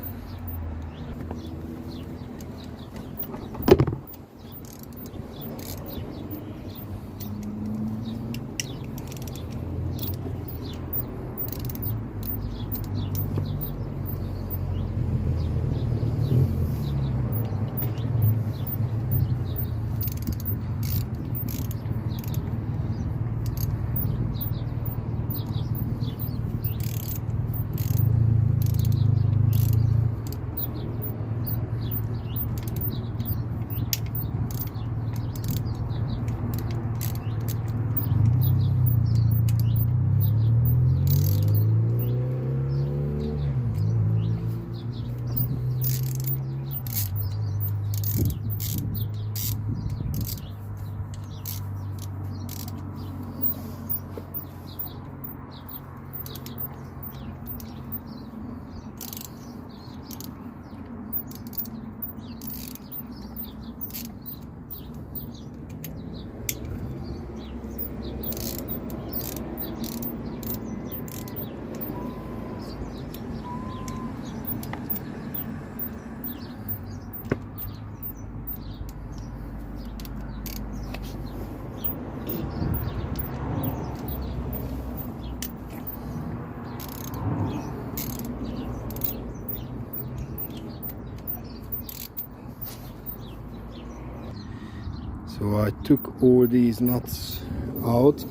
So I took all these nuts out.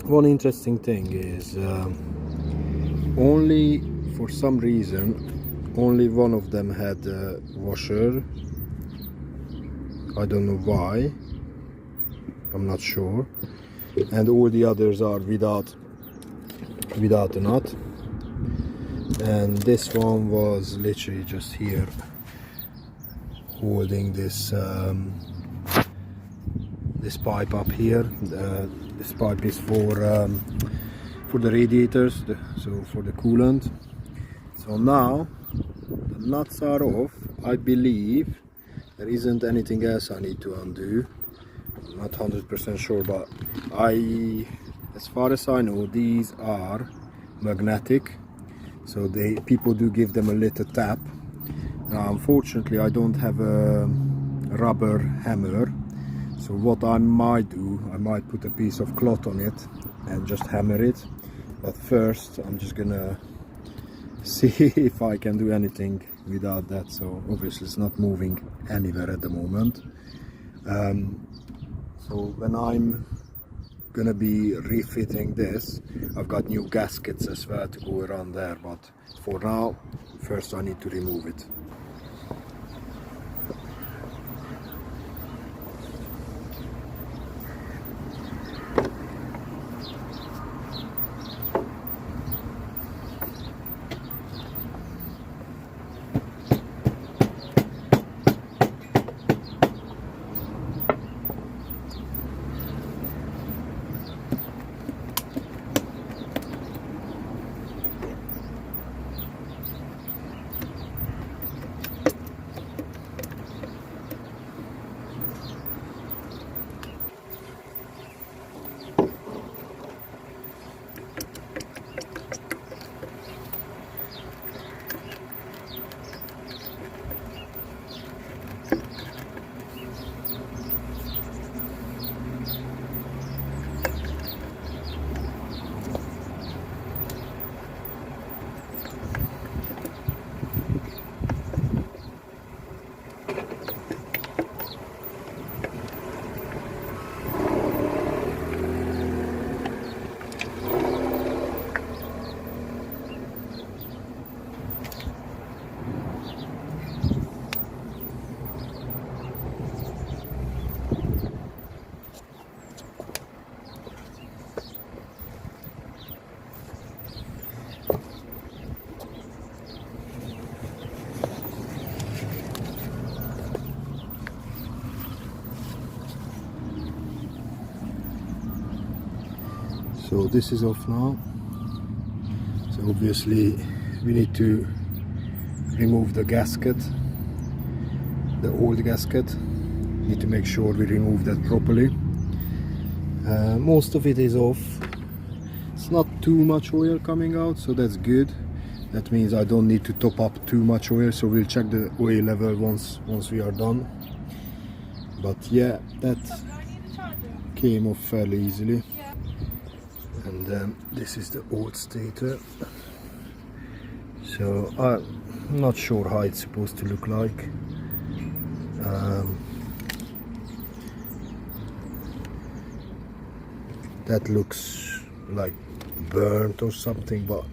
One interesting thing is only for some reason only one of them had a washer. I don't know why, I'm not sure, and all the others are without a nut. And this one was literally just here holding this this pipe up here. This pipe is for the radiators, so for the coolant. So now the nuts are off. I believe there isn't anything else I need to undo. I'm not 100% sure, but as far as I know, these are magnetic, so people do give them a little tap. Now unfortunately I don't have a rubber hammer, so what I might do, I might put a piece of cloth on it and just hammer it. But first I'm just gonna see if I can do anything without that. So obviously it's not moving anywhere at the moment. So when I'm gonna be refitting this, I've got new gaskets as well to go around there, but for now first I need to remove it. So this is off now. So obviously we need to remove the gasket, the old gasket. Need to make sure we remove that properly. Most of it is off. It's not too much oil coming out, so that's good. That means I don't need to top up too much oil, so we'll check the oil level once we are done. But yeah, that came off fairly easily. And this is the old Stator. So I'm not sure how it's supposed to look like. That looks like burnt or something, but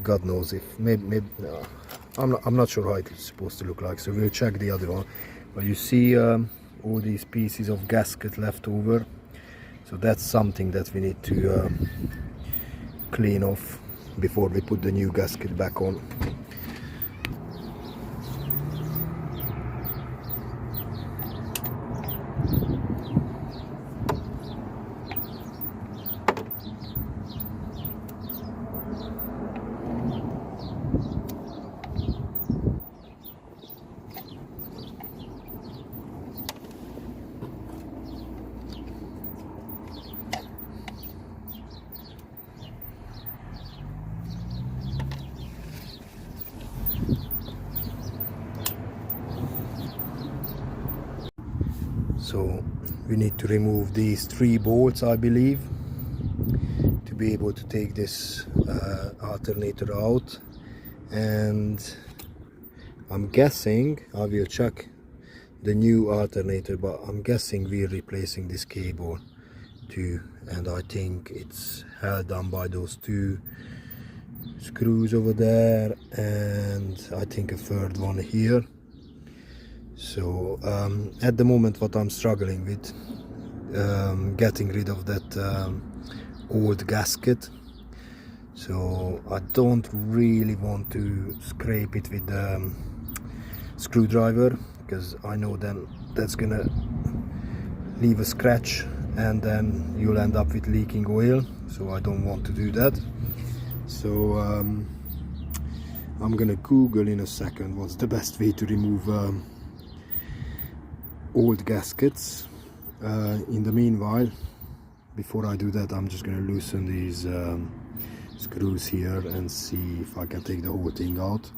God knows if maybe no, I'm not sure how it's supposed to look like. So we'll check the other one. But you see all these pieces of gasket left over. So that's something that we need to clean off before we put the new gasket back on. So we need to remove these 3 bolts, I believe, to be able to take this alternator out. And I'm guessing, I will check the new alternator, but I'm guessing we're replacing this cable too, and I think it's held down by those two screws over there, and I think a third one here. So at the moment what I'm struggling with, getting rid of that old gasket. So I don't really want to scrape it with the screwdriver, because I know then that's gonna leave a scratch and then you'll end up with leaking oil, so I don't want to do that. So I'm gonna Google in a second what's the best way to remove old gaskets. In the meanwhile, before I do that, I'm just gonna loosen these screws here and see if I can take the whole thing out.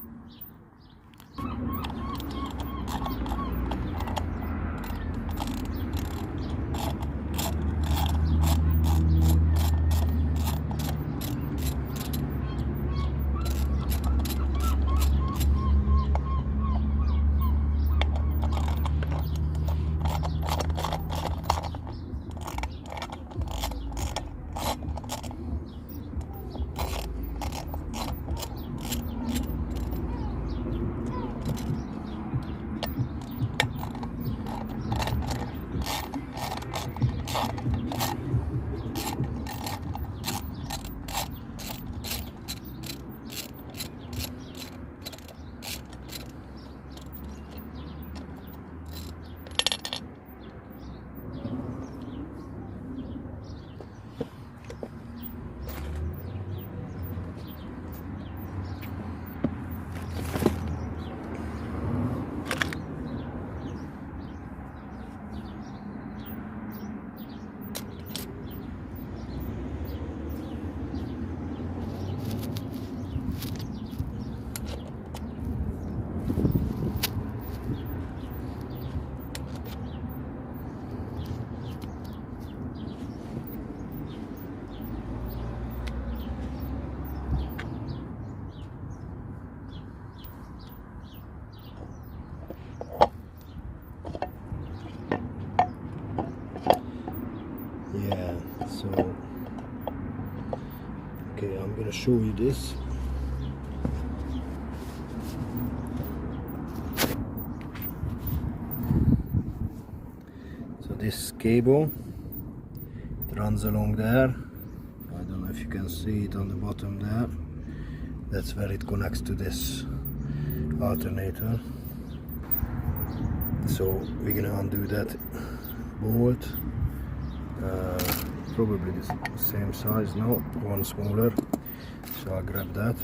Yeah, so okay, I'm gonna show you this. So this cable, it runs along there. I don't know if you can see it on the bottom there. That's where it connects to this alternator. So we're gonna undo that bolt. Probably the same size, no, one smaller, so I'll grab that.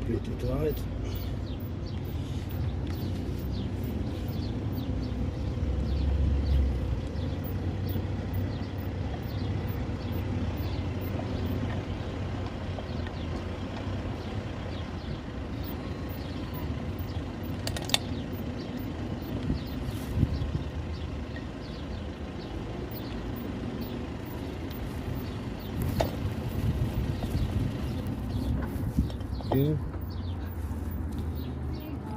Pretty tight. Okay.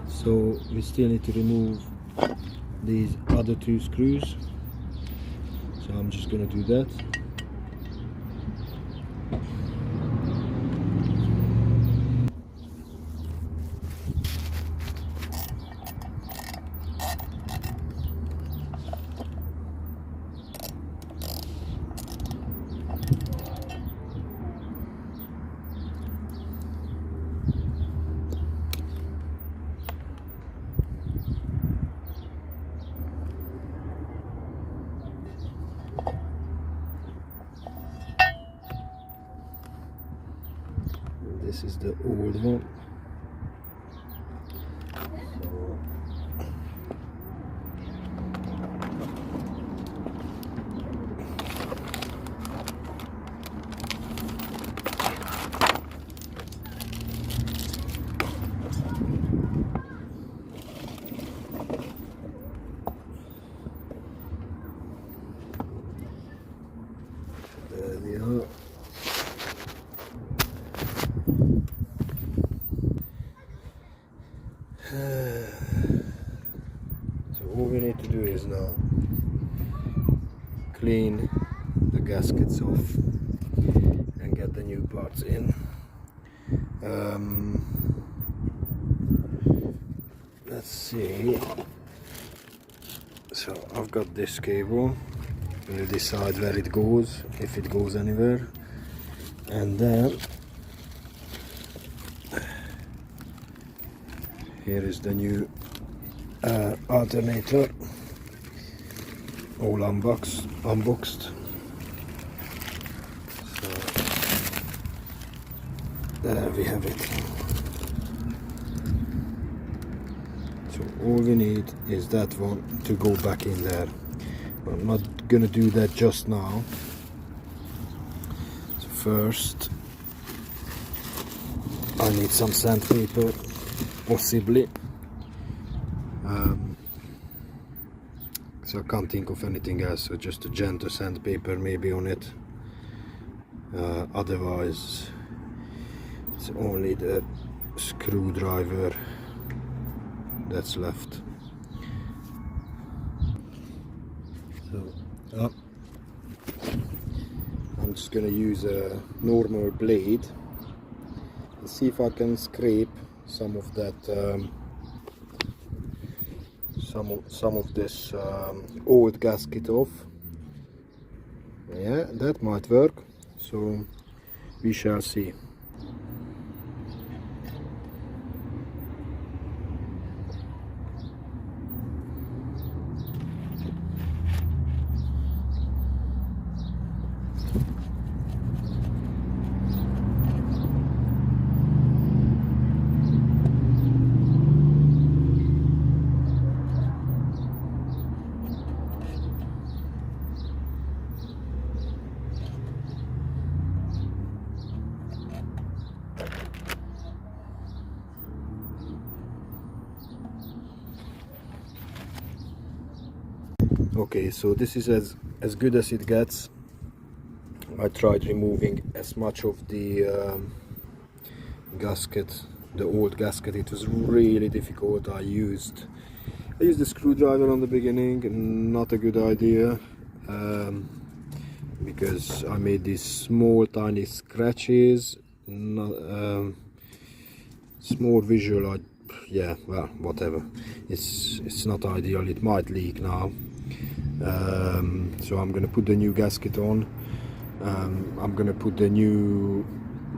So we still need to remove these other two screws, so I'm just gonna do that. this is the old one. There we are. So all we need to do is now clean the gaskets off and get the new parts in. Let's see. So I've got this cable. We'll decide where it goes, if it goes anywhere, and then here is the new alternator, all unboxed. So there we have it. So all we need is that one to go back in there. But I'm not gonna do that just now. So first I need some sandpaper, possibly. So I can't think of anything else, so just a gentle sandpaper maybe on it. Otherwise it's only the screwdriver that's left. So I'm just gonna use a normal blade and see if I can scrape some of that some of this old gasket off. Yeah, that might work, so we shall see. Okay, so this is as good as it gets. I tried removing as much of the gasket, the old gasket. It was really difficult. I used the screwdriver on the beginning, not a good idea, because I made these small tiny scratches. Small visual, yeah, well, whatever. It's not ideal. It might leak now. So I'm gonna put the new gasket on. I'm gonna put the new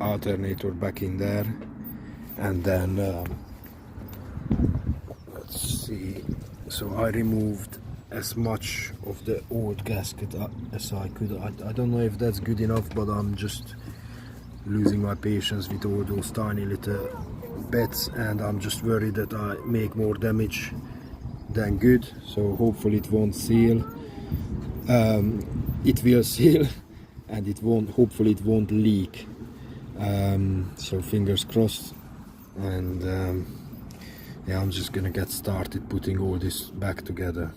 alternator back in there, and then let's see. So I removed as much of the old gasket as I could. I don't know if that's good enough, but I'm just losing my patience with all those tiny little bits, and I'm just worried that I make more damage than good. So hopefully it won't seal. It will seal, and it won't. Hopefully it won't leak. So fingers crossed. And yeah, I'm just gonna get started putting all this back together.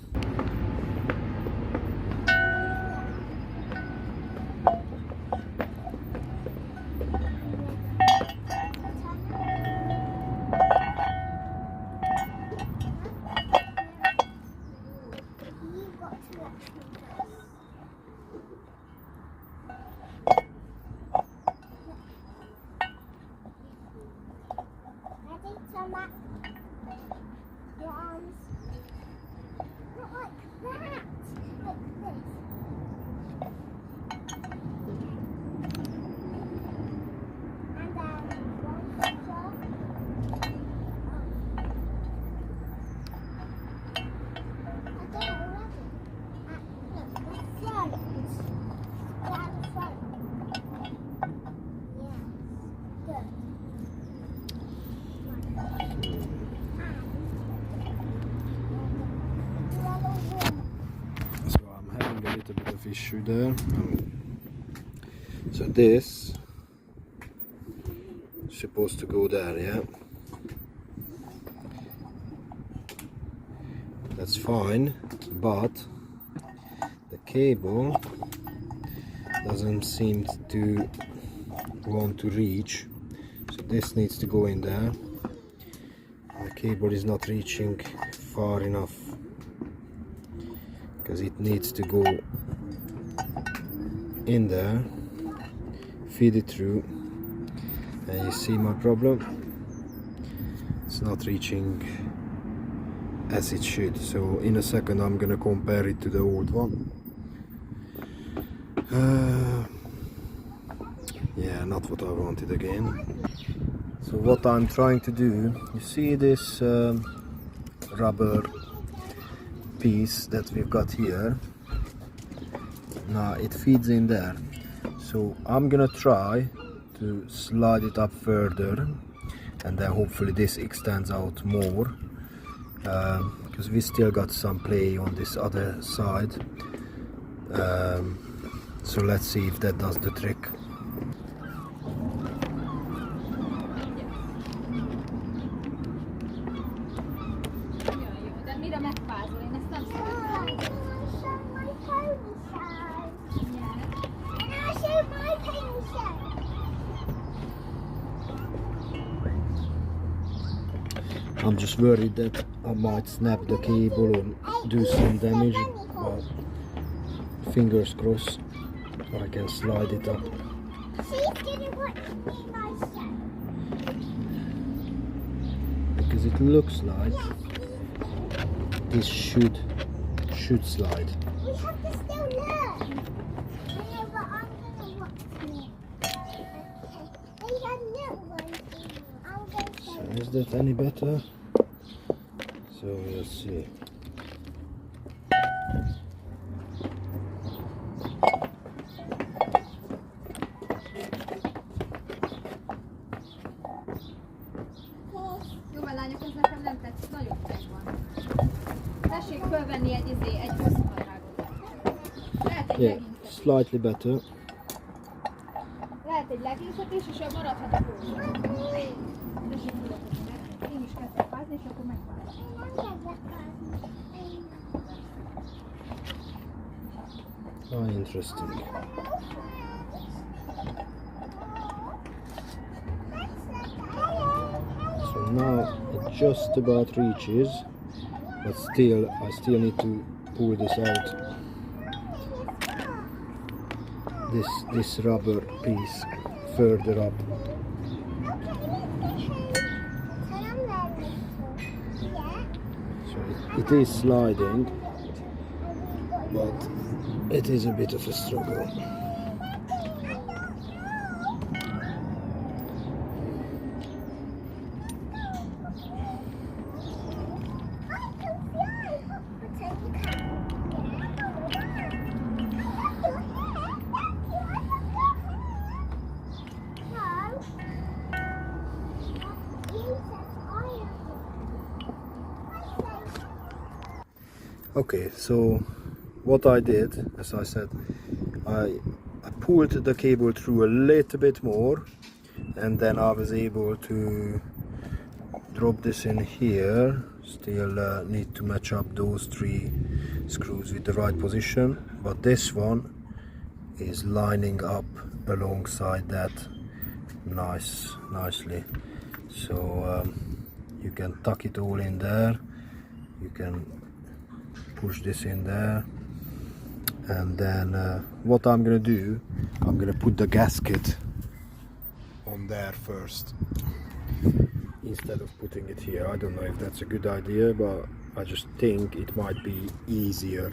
Your arms. Not like issue there. So this is supposed to go there, yeah. That's fine, but the cable doesn't seem to want to reach, so this needs to go in there. The cable is not reaching far enough because it needs to go in there, feed it through, and you see my problem, it's not reaching as it should. So in a second I'm gonna compare it to the old one. Yeah, not what I wanted again. So what I'm trying to do, you see this rubber piece that we've got here. Now it feeds in there, so I'm gonna try to slide it up further, and then hopefully this extends out more, because we still got some play on this other side. So let's see if that does the trick. I'm just worried that I might snap the cable or do some damage, but fingers crossed I can slide it up. Because it looks like this should slide. We have to still learn. So is that any better? So we'll see. Jó, mert lányok, ez nekem nem tetszik, nagyon megvan. Tessék fölvenni egy hosszú nadrágot. Lehet egy leggingset. Slightly better. Lehet egy leggingset is, és maradhat a fölvenni. Tessék fölvenni. Én is kezdek fázni, és akkor megfázom. Oh, interesting. So now it just about reaches, but still I still need to pull this out. This rubber piece further up. So it is sliding, but it is a bit of a struggle. Okay, so what I did, as I said, I pulled the cable through a little bit more, and then I was able to drop this in here. Still need to match up those 3 screws with the right position, but this one is lining up alongside that nicely. So you can tuck it all in there, you can push this in there, and then what I'm gonna do, I'm gonna put the gasket on there first instead of putting it here. I don't know if that's a good idea, but I just think it might be easier.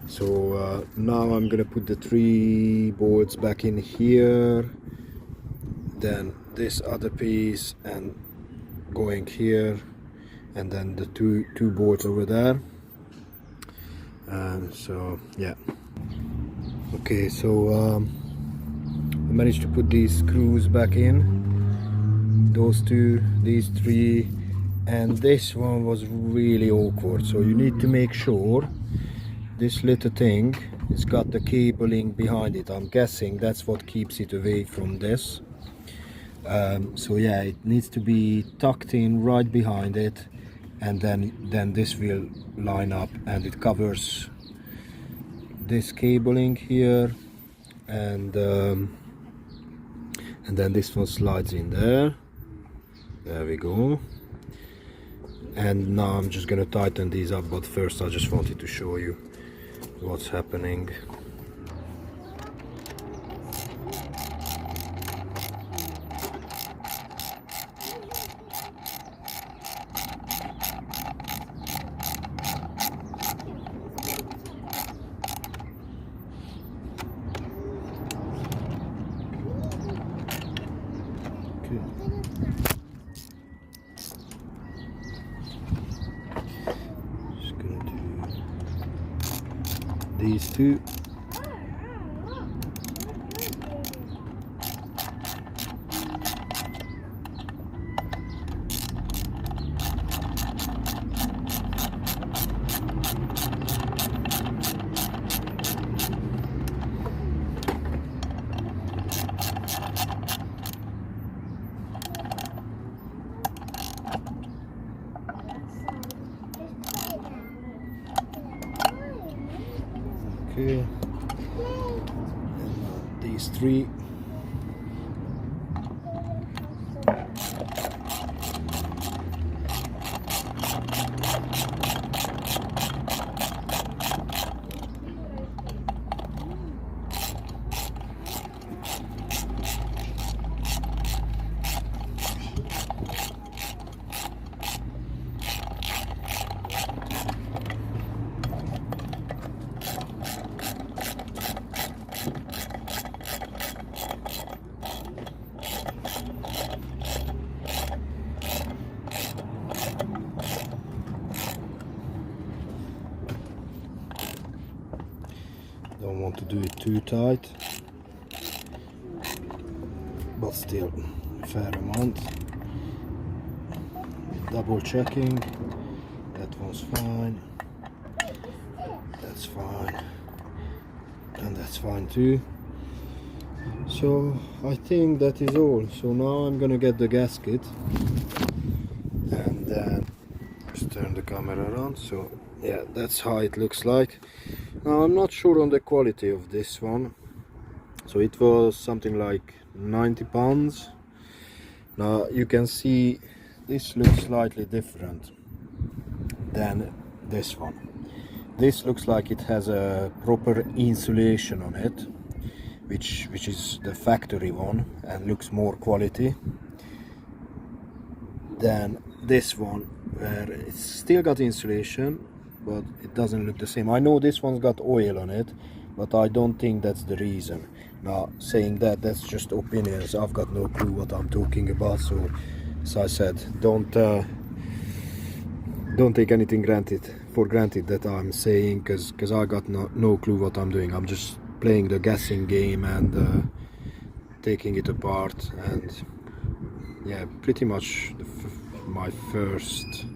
So now I'm gonna put the 3 bolts back in here, then this other piece and going here, and then the two bolts over there. So yeah, okay, so I managed to put these screws back in, those 2, these 3, and this one was really awkward. So you need to make sure this little thing it's got the cabling behind it. I'm guessing that's what keeps it away from this. So yeah, it needs to be tucked in right behind it, and then this will line up, and it covers this cabling here, and then this one slides in there. There we go. And now I'm just gonna tighten these up, but first I just wanted to show you what's happening. Just gonna do these two. Okay, and these three. Don't want to do it too tight, but still a fair amount. Double checking, that one's fine, that's fine, and that's fine too. So I think that is all. So now I'm gonna get the gasket, and then just turn the camera around. So yeah, that's how it looks like. Now I'm not sure on the quality of this one, so it was something like £90. Now you can see this looks slightly different than this one. This looks like it has a proper insulation on it, which is the factory one, and looks more quality than this one, where it's still got insulation, but it doesn't look the same. I know this one's got oil on it, but I don't think that's the reason. Now, saying that, that's just opinions. I've got no clue what I'm talking about, so as I said, don't take anything for granted that I'm saying, because I got no clue what I'm doing. I'm just playing the guessing game and taking it apart, and yeah, pretty much my first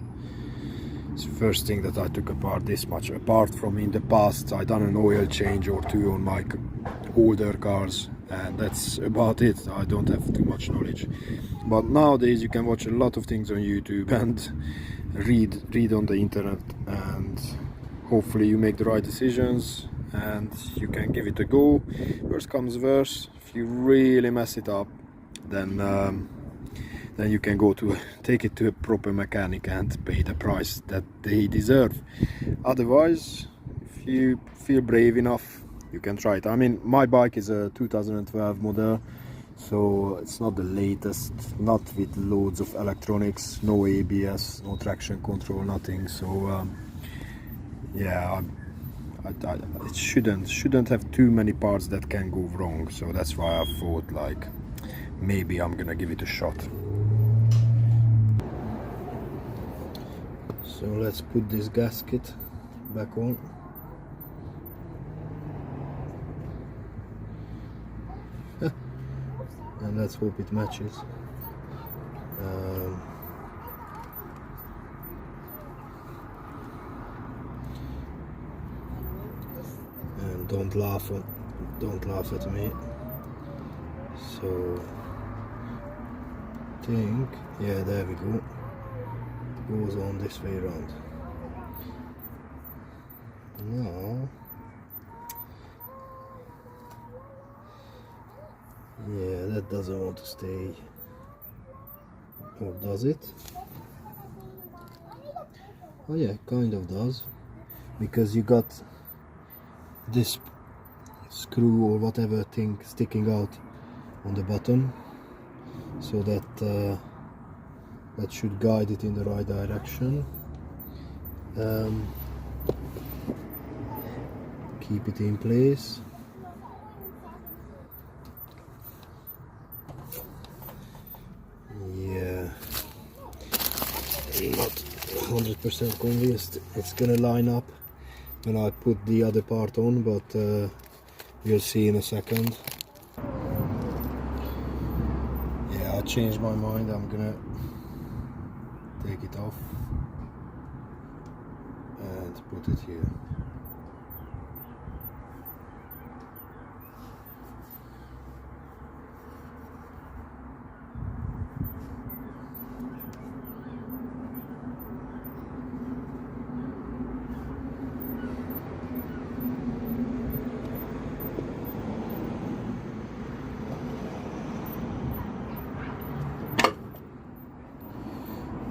thing that I took apart this much. Apart from in the past, I done an oil change or two on my older cars, and that's about it. I don't have too much knowledge, but nowadays you can watch a lot of things on YouTube and read on the internet, and hopefully you make the right decisions and you can give it a go. Worst comes worst, if you really mess it up, then you can take it to a proper mechanic and pay the price that they deserve. Otherwise, if you feel brave enough, you can try it. I mean, my bike is a 2012 model, so it's not the latest, not with loads of electronics, no ABS, no traction control, nothing. So yeah, it shouldn't have too many parts that can go wrong. So that's why I thought, like, maybe I'm gonna give it a shot. So let's put this gasket back on. And let's hope it matches. And Don't laugh at me. So think, yeah, there we go. Goes on this way around. Now, yeah, that doesn't want to stay. Or does it? Oh yeah, kind of does, because you got this screw or whatever thing sticking out on the bottom, so that that should guide it in the right direction. Keep it in place. Yeah, I'm not 100% convinced it's gonna line up when I put the other part on, but we'll see in a second. Yeah, I changed my mind. I'm gonna take it off and put it here.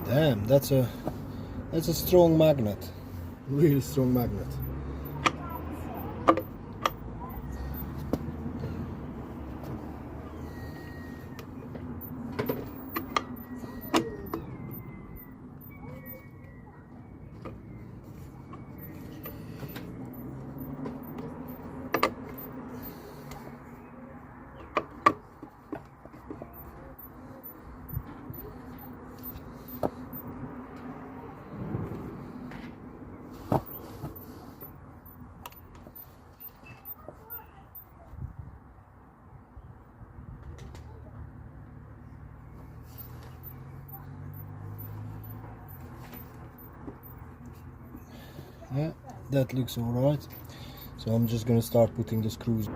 Damn, that's a strong magnet, really strong magnet. Yeah, that looks alright. So I'm just gonna start putting the screws.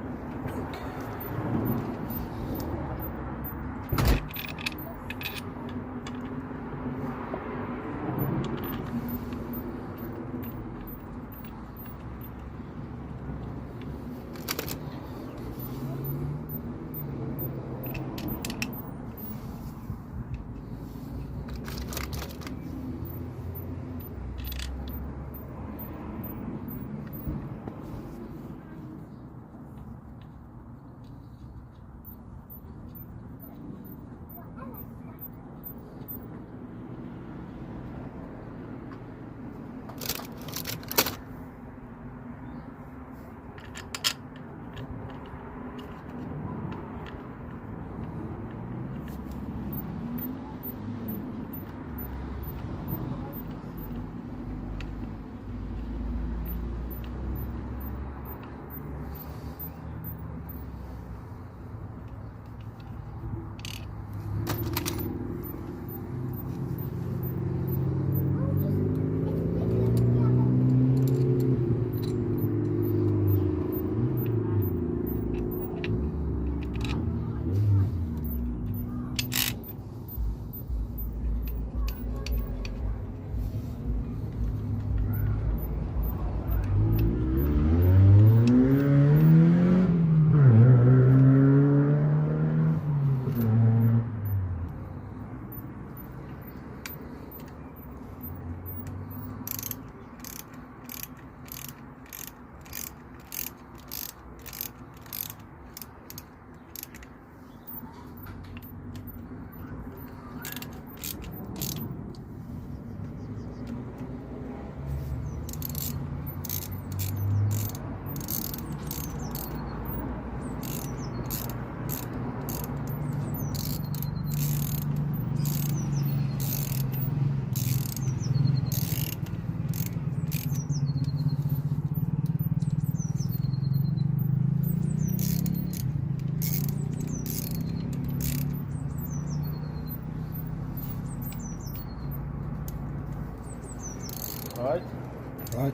Right.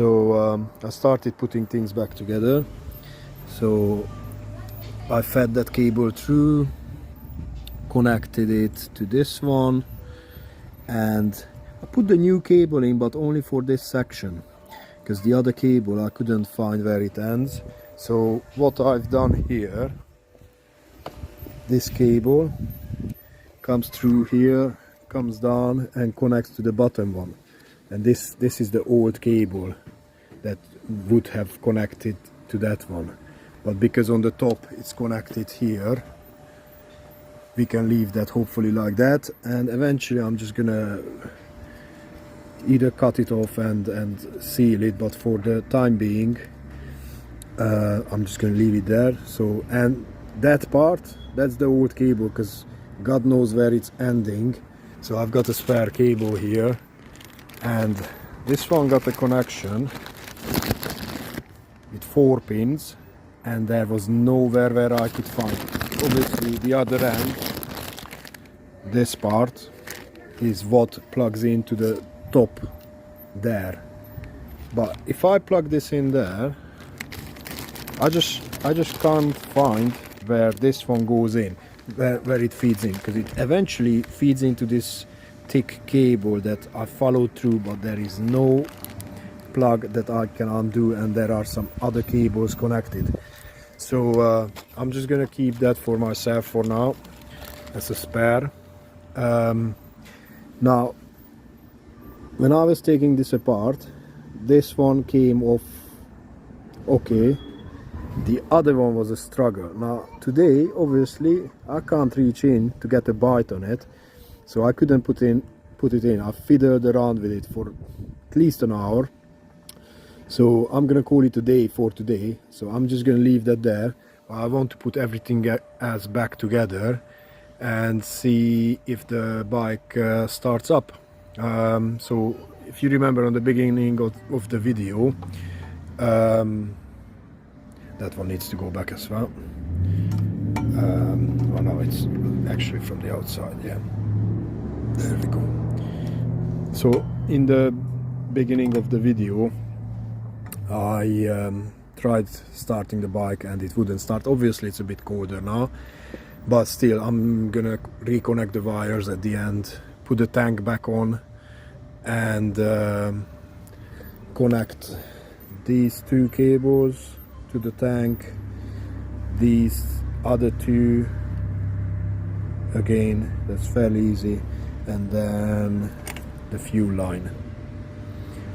So I started putting things back together. So I fed that cable through, connected it to this one, and I put the new cable in, but only for this section, because the other cable I couldn't find where it ends. So what I've done here, this cable comes through here, comes down and connects to the bottom one, and this is the old cable that would have connected to that one, but because on the top it's connected here, we can leave that hopefully like that, and eventually I'm just gonna either cut it off and seal it, but for the time being I'm just gonna leave it there. So, and that part, that's the old cable, because God knows where it's ending. So I've got a spare cable here, and this one got a connection with 4 pins, and there was nowhere where I could find it. Obviously the other end, this part, is what plugs into the top there, but if I plug this in there, I just can't find where this one goes in, where it feeds in, because it eventually feeds into this thick cable that I followed through, but there is no plug that I can undo, and there are some other cables connected. So I'm just gonna keep that for myself for now as a spare. Now when I was taking this apart, this one came off okay, the other one was a struggle. Now today obviously I can't reach in to get a bite on it, so I couldn't put it in. I fiddled around with it for at least an hour, so I'm gonna call it a day for today. So I'm just gonna leave that there. I want to put everything else back together and see if the bike starts up. So if you remember on the beginning of the video, that one needs to go back as well. Oh no, it's actually from the outside, yeah. There we go. So in the beginning of the video, I tried starting the bike and it wouldn't start. Obviously it's a bit colder now, but still I'm gonna reconnect the wires at the end, put the tank back on, and connect these 2 cables to the tank, these other 2 again, that's fairly easy, and then the fuel line.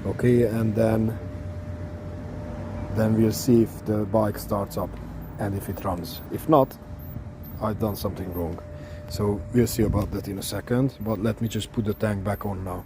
Okay, and then we'll see if the bike starts up and if it runs. If not, I've done something wrong. So we'll see about that in a second, but let me just put the tank back on now.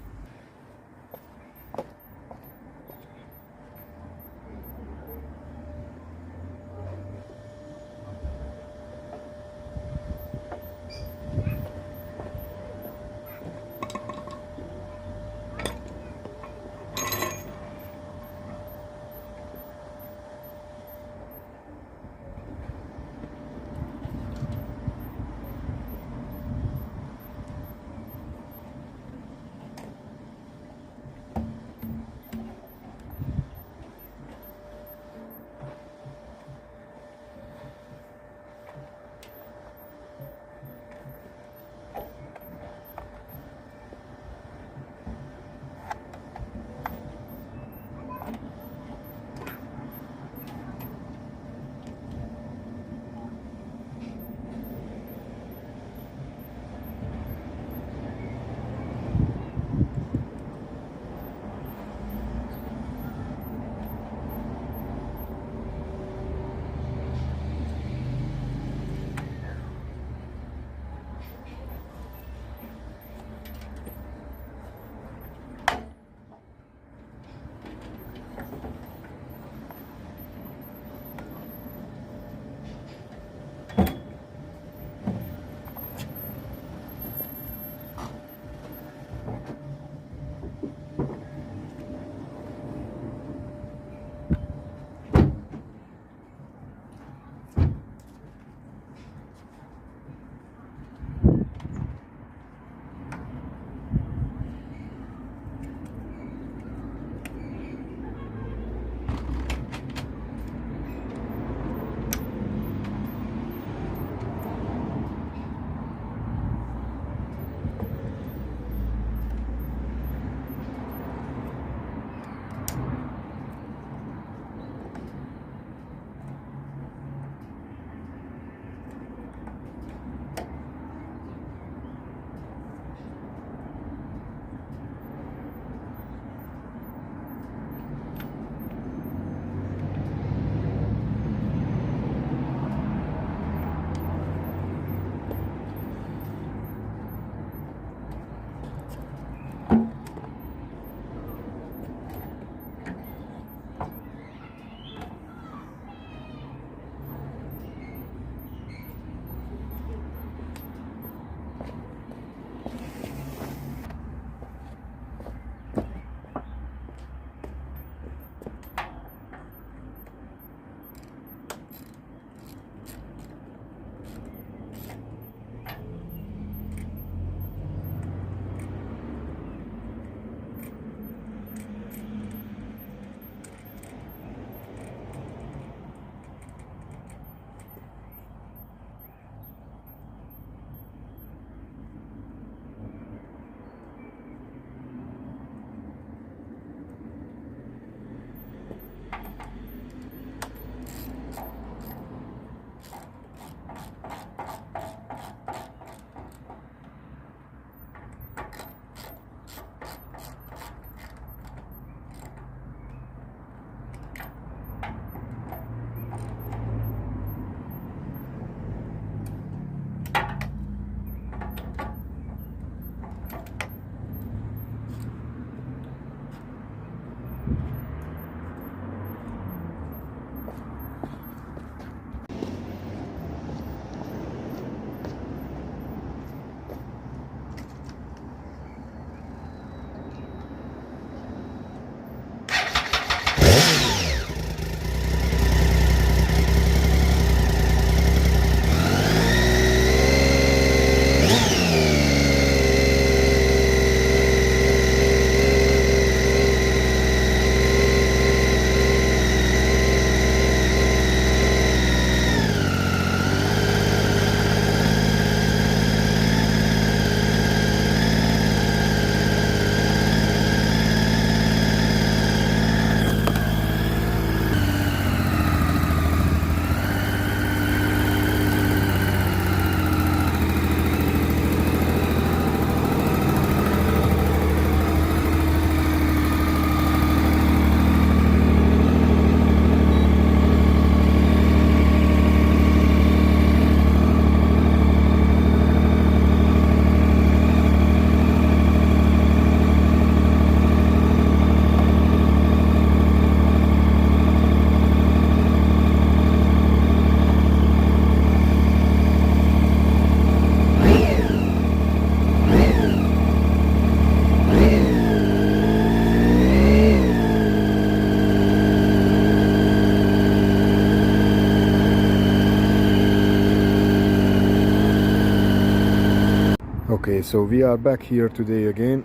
Okay, so we are back here today again.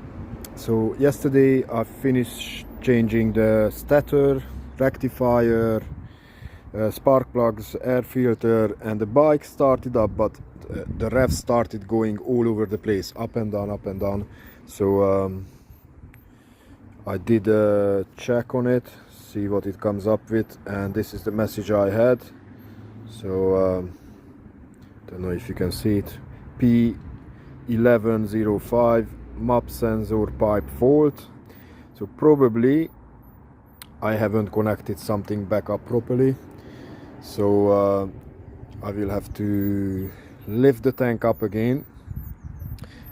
So yesterday I finished changing the stator, rectifier, spark plugs, air filter, and the bike started up, but the revs started going all over the place, up and down, up and down. So I did a check on it, see what it comes up with, and this is the message I had. So don't know if you can see it. P1105 map sensor pipe fault. So probably I haven't connected something back up properly. So I will have to lift the tank up again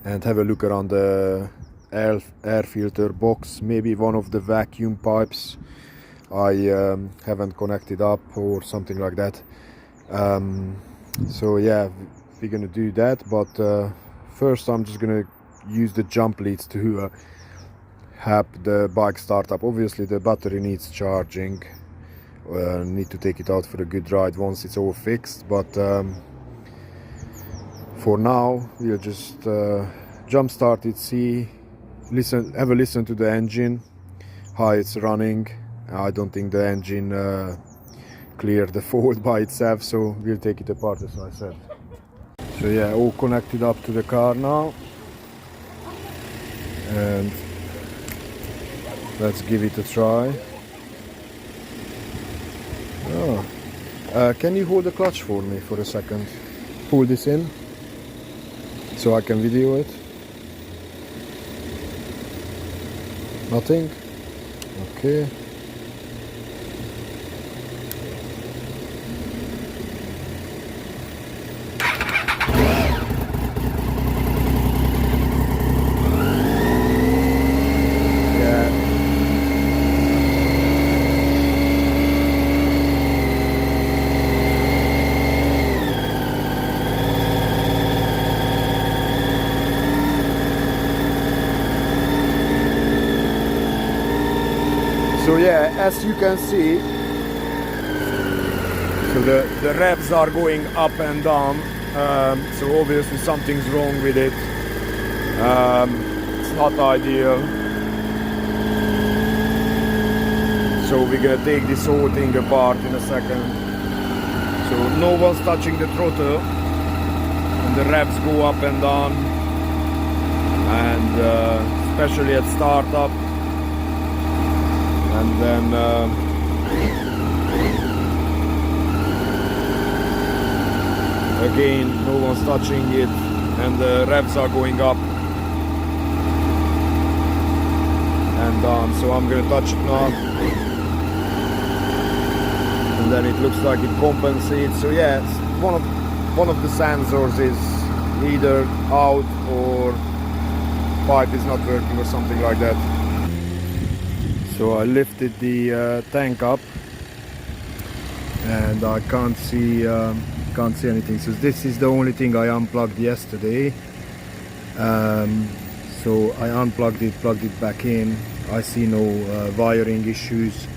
and have a look around the air filter box. Maybe one of the vacuum pipes I haven't connected up or something like that. So yeah, we're gonna do that, but first I'm just gonna use the jump leads to have the bike start up. Obviously the battery needs charging, need to take it out for a good ride once it's all fixed, but for now we'll just jump start it, have a listen to the engine, how it's running. I don't think the engine cleared the fault by itself, so we'll take it apart as I said. So yeah, all connected up to the car now, and let's give it a try. Oh. Can you hold the clutch for me for a second? Pull this in so I can video it. Nothing? Okay. So yeah, as you can see, so the revs are going up and down, so obviously something's wrong with it. It's not ideal. So we're gonna take this whole thing apart in a second. So no one's touching the throttle, and the revs go up and down, and especially at startup. And then again, no one's touching it, and the revs are going up and down. So I'm gonna touch it now, and then it looks like it compensates. So yeah, one of the sensors is either out or pipe is not working or something like that. So I lifted the tank up, and I can't see anything. So this is the only thing I unplugged yesterday. So I unplugged it, plugged it back in. I see no wiring issues.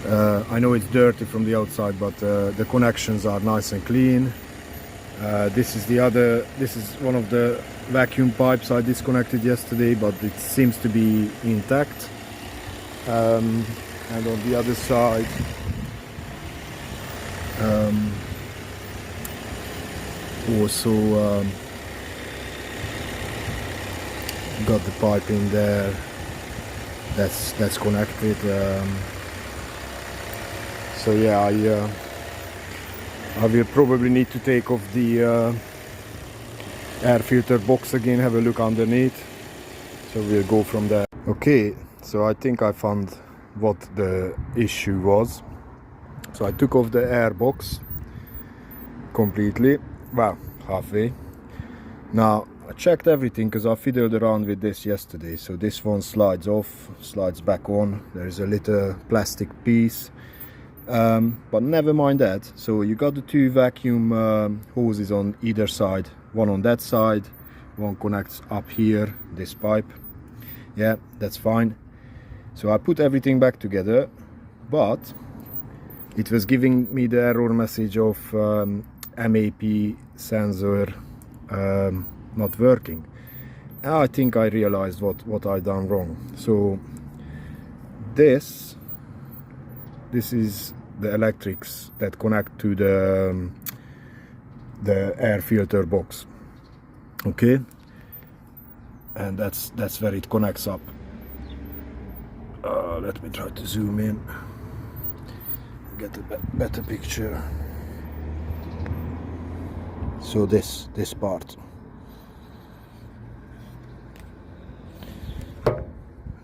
I know it's dirty from the outside, but the connections are nice and clean. This is one of the vacuum pipes I disconnected yesterday, but it seems to be intact. And on the other side, also got the pipe in there that's connected. So yeah, I will probably need to take off the air filter box again, have a look underneath. So we'll go from there. Okay. So I think I found what the issue was. So I took off the airbox completely, well, halfway. Now I checked everything because I fiddled around with this yesterday. So this one slides off, slides back on. There is a little plastic piece, but never mind that. So you got the two vacuum hoses on either side. One on that side, one connects up here, this pipe. Yeah, that's fine. So I put everything back together, but it was giving me the error message of MAP sensor not working. I think I realized what I done wrong. So this is the electrics that connect to the air filter box. Okay, and that's where it connects up. Let me try to zoom in, get a better picture. So this part.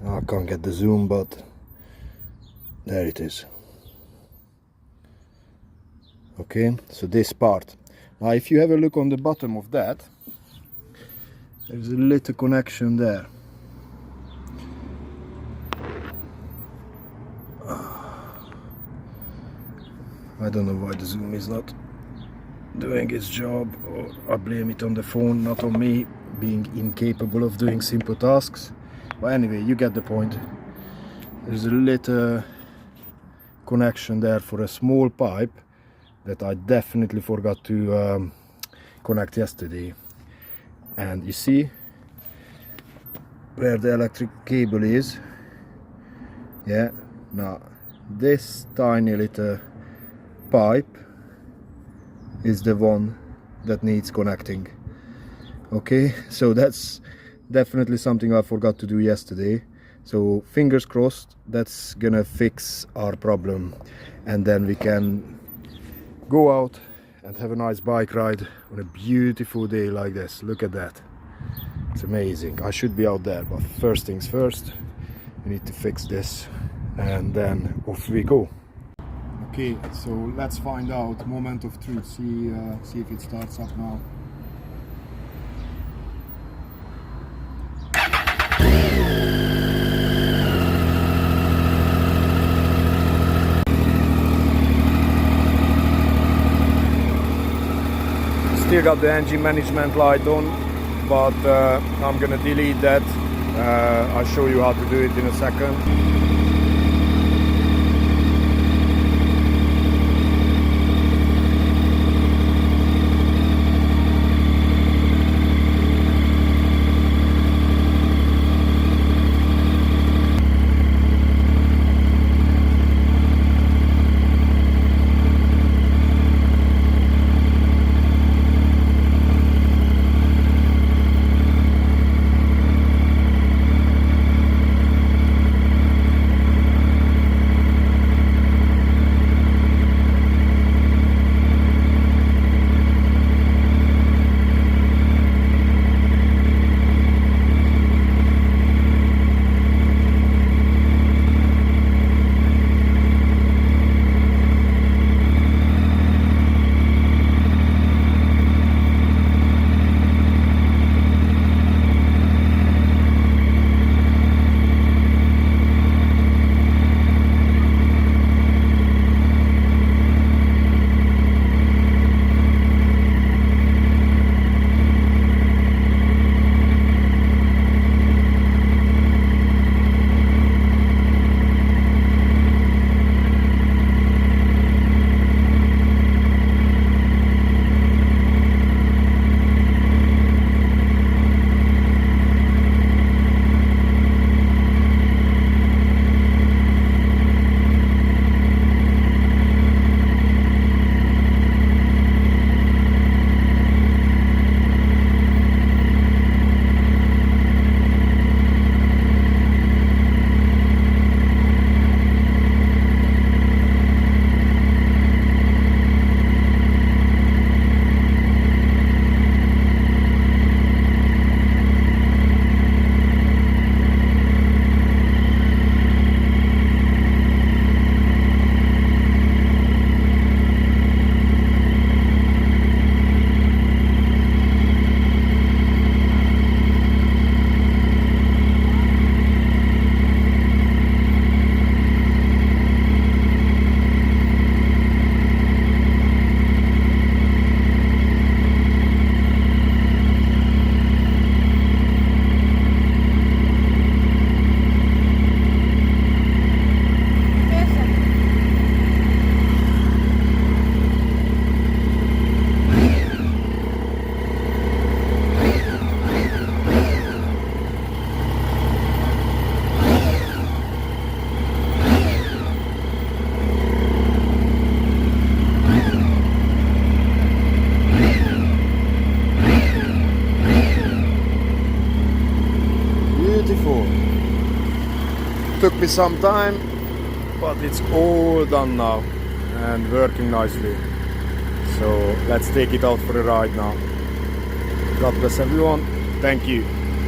I can't get the zoom, but there it is. Okay, so this part. Now if you have a look on the bottom of that, there's a little connection there. I don't know why the zoom is not doing its job, or I blame it on the phone, not on me being incapable of doing simple tasks. But anyway, you get the point. There's a little connection there for a small pipe that I definitely forgot to connect yesterday. And you see where the electric cable is? Yeah, now this tiny little pipe is the one that needs connecting. Okay, so that's definitely something I forgot to do yesterday. So fingers crossed that's gonna fix our problem, and then we can go out and have a nice bike ride on a beautiful day like this. Look at that, it's amazing. I should be out there, but first things first, we need to fix this and then off we go. Okay, so let's find out. Moment of truth. See if it starts up now. Still got the engine management light on, but I'm gonna delete that. I'll show you how to do it in a second. Took me some time, but it's all done now and working nicely. So let's take it out for a ride now. God bless everyone. Thank you.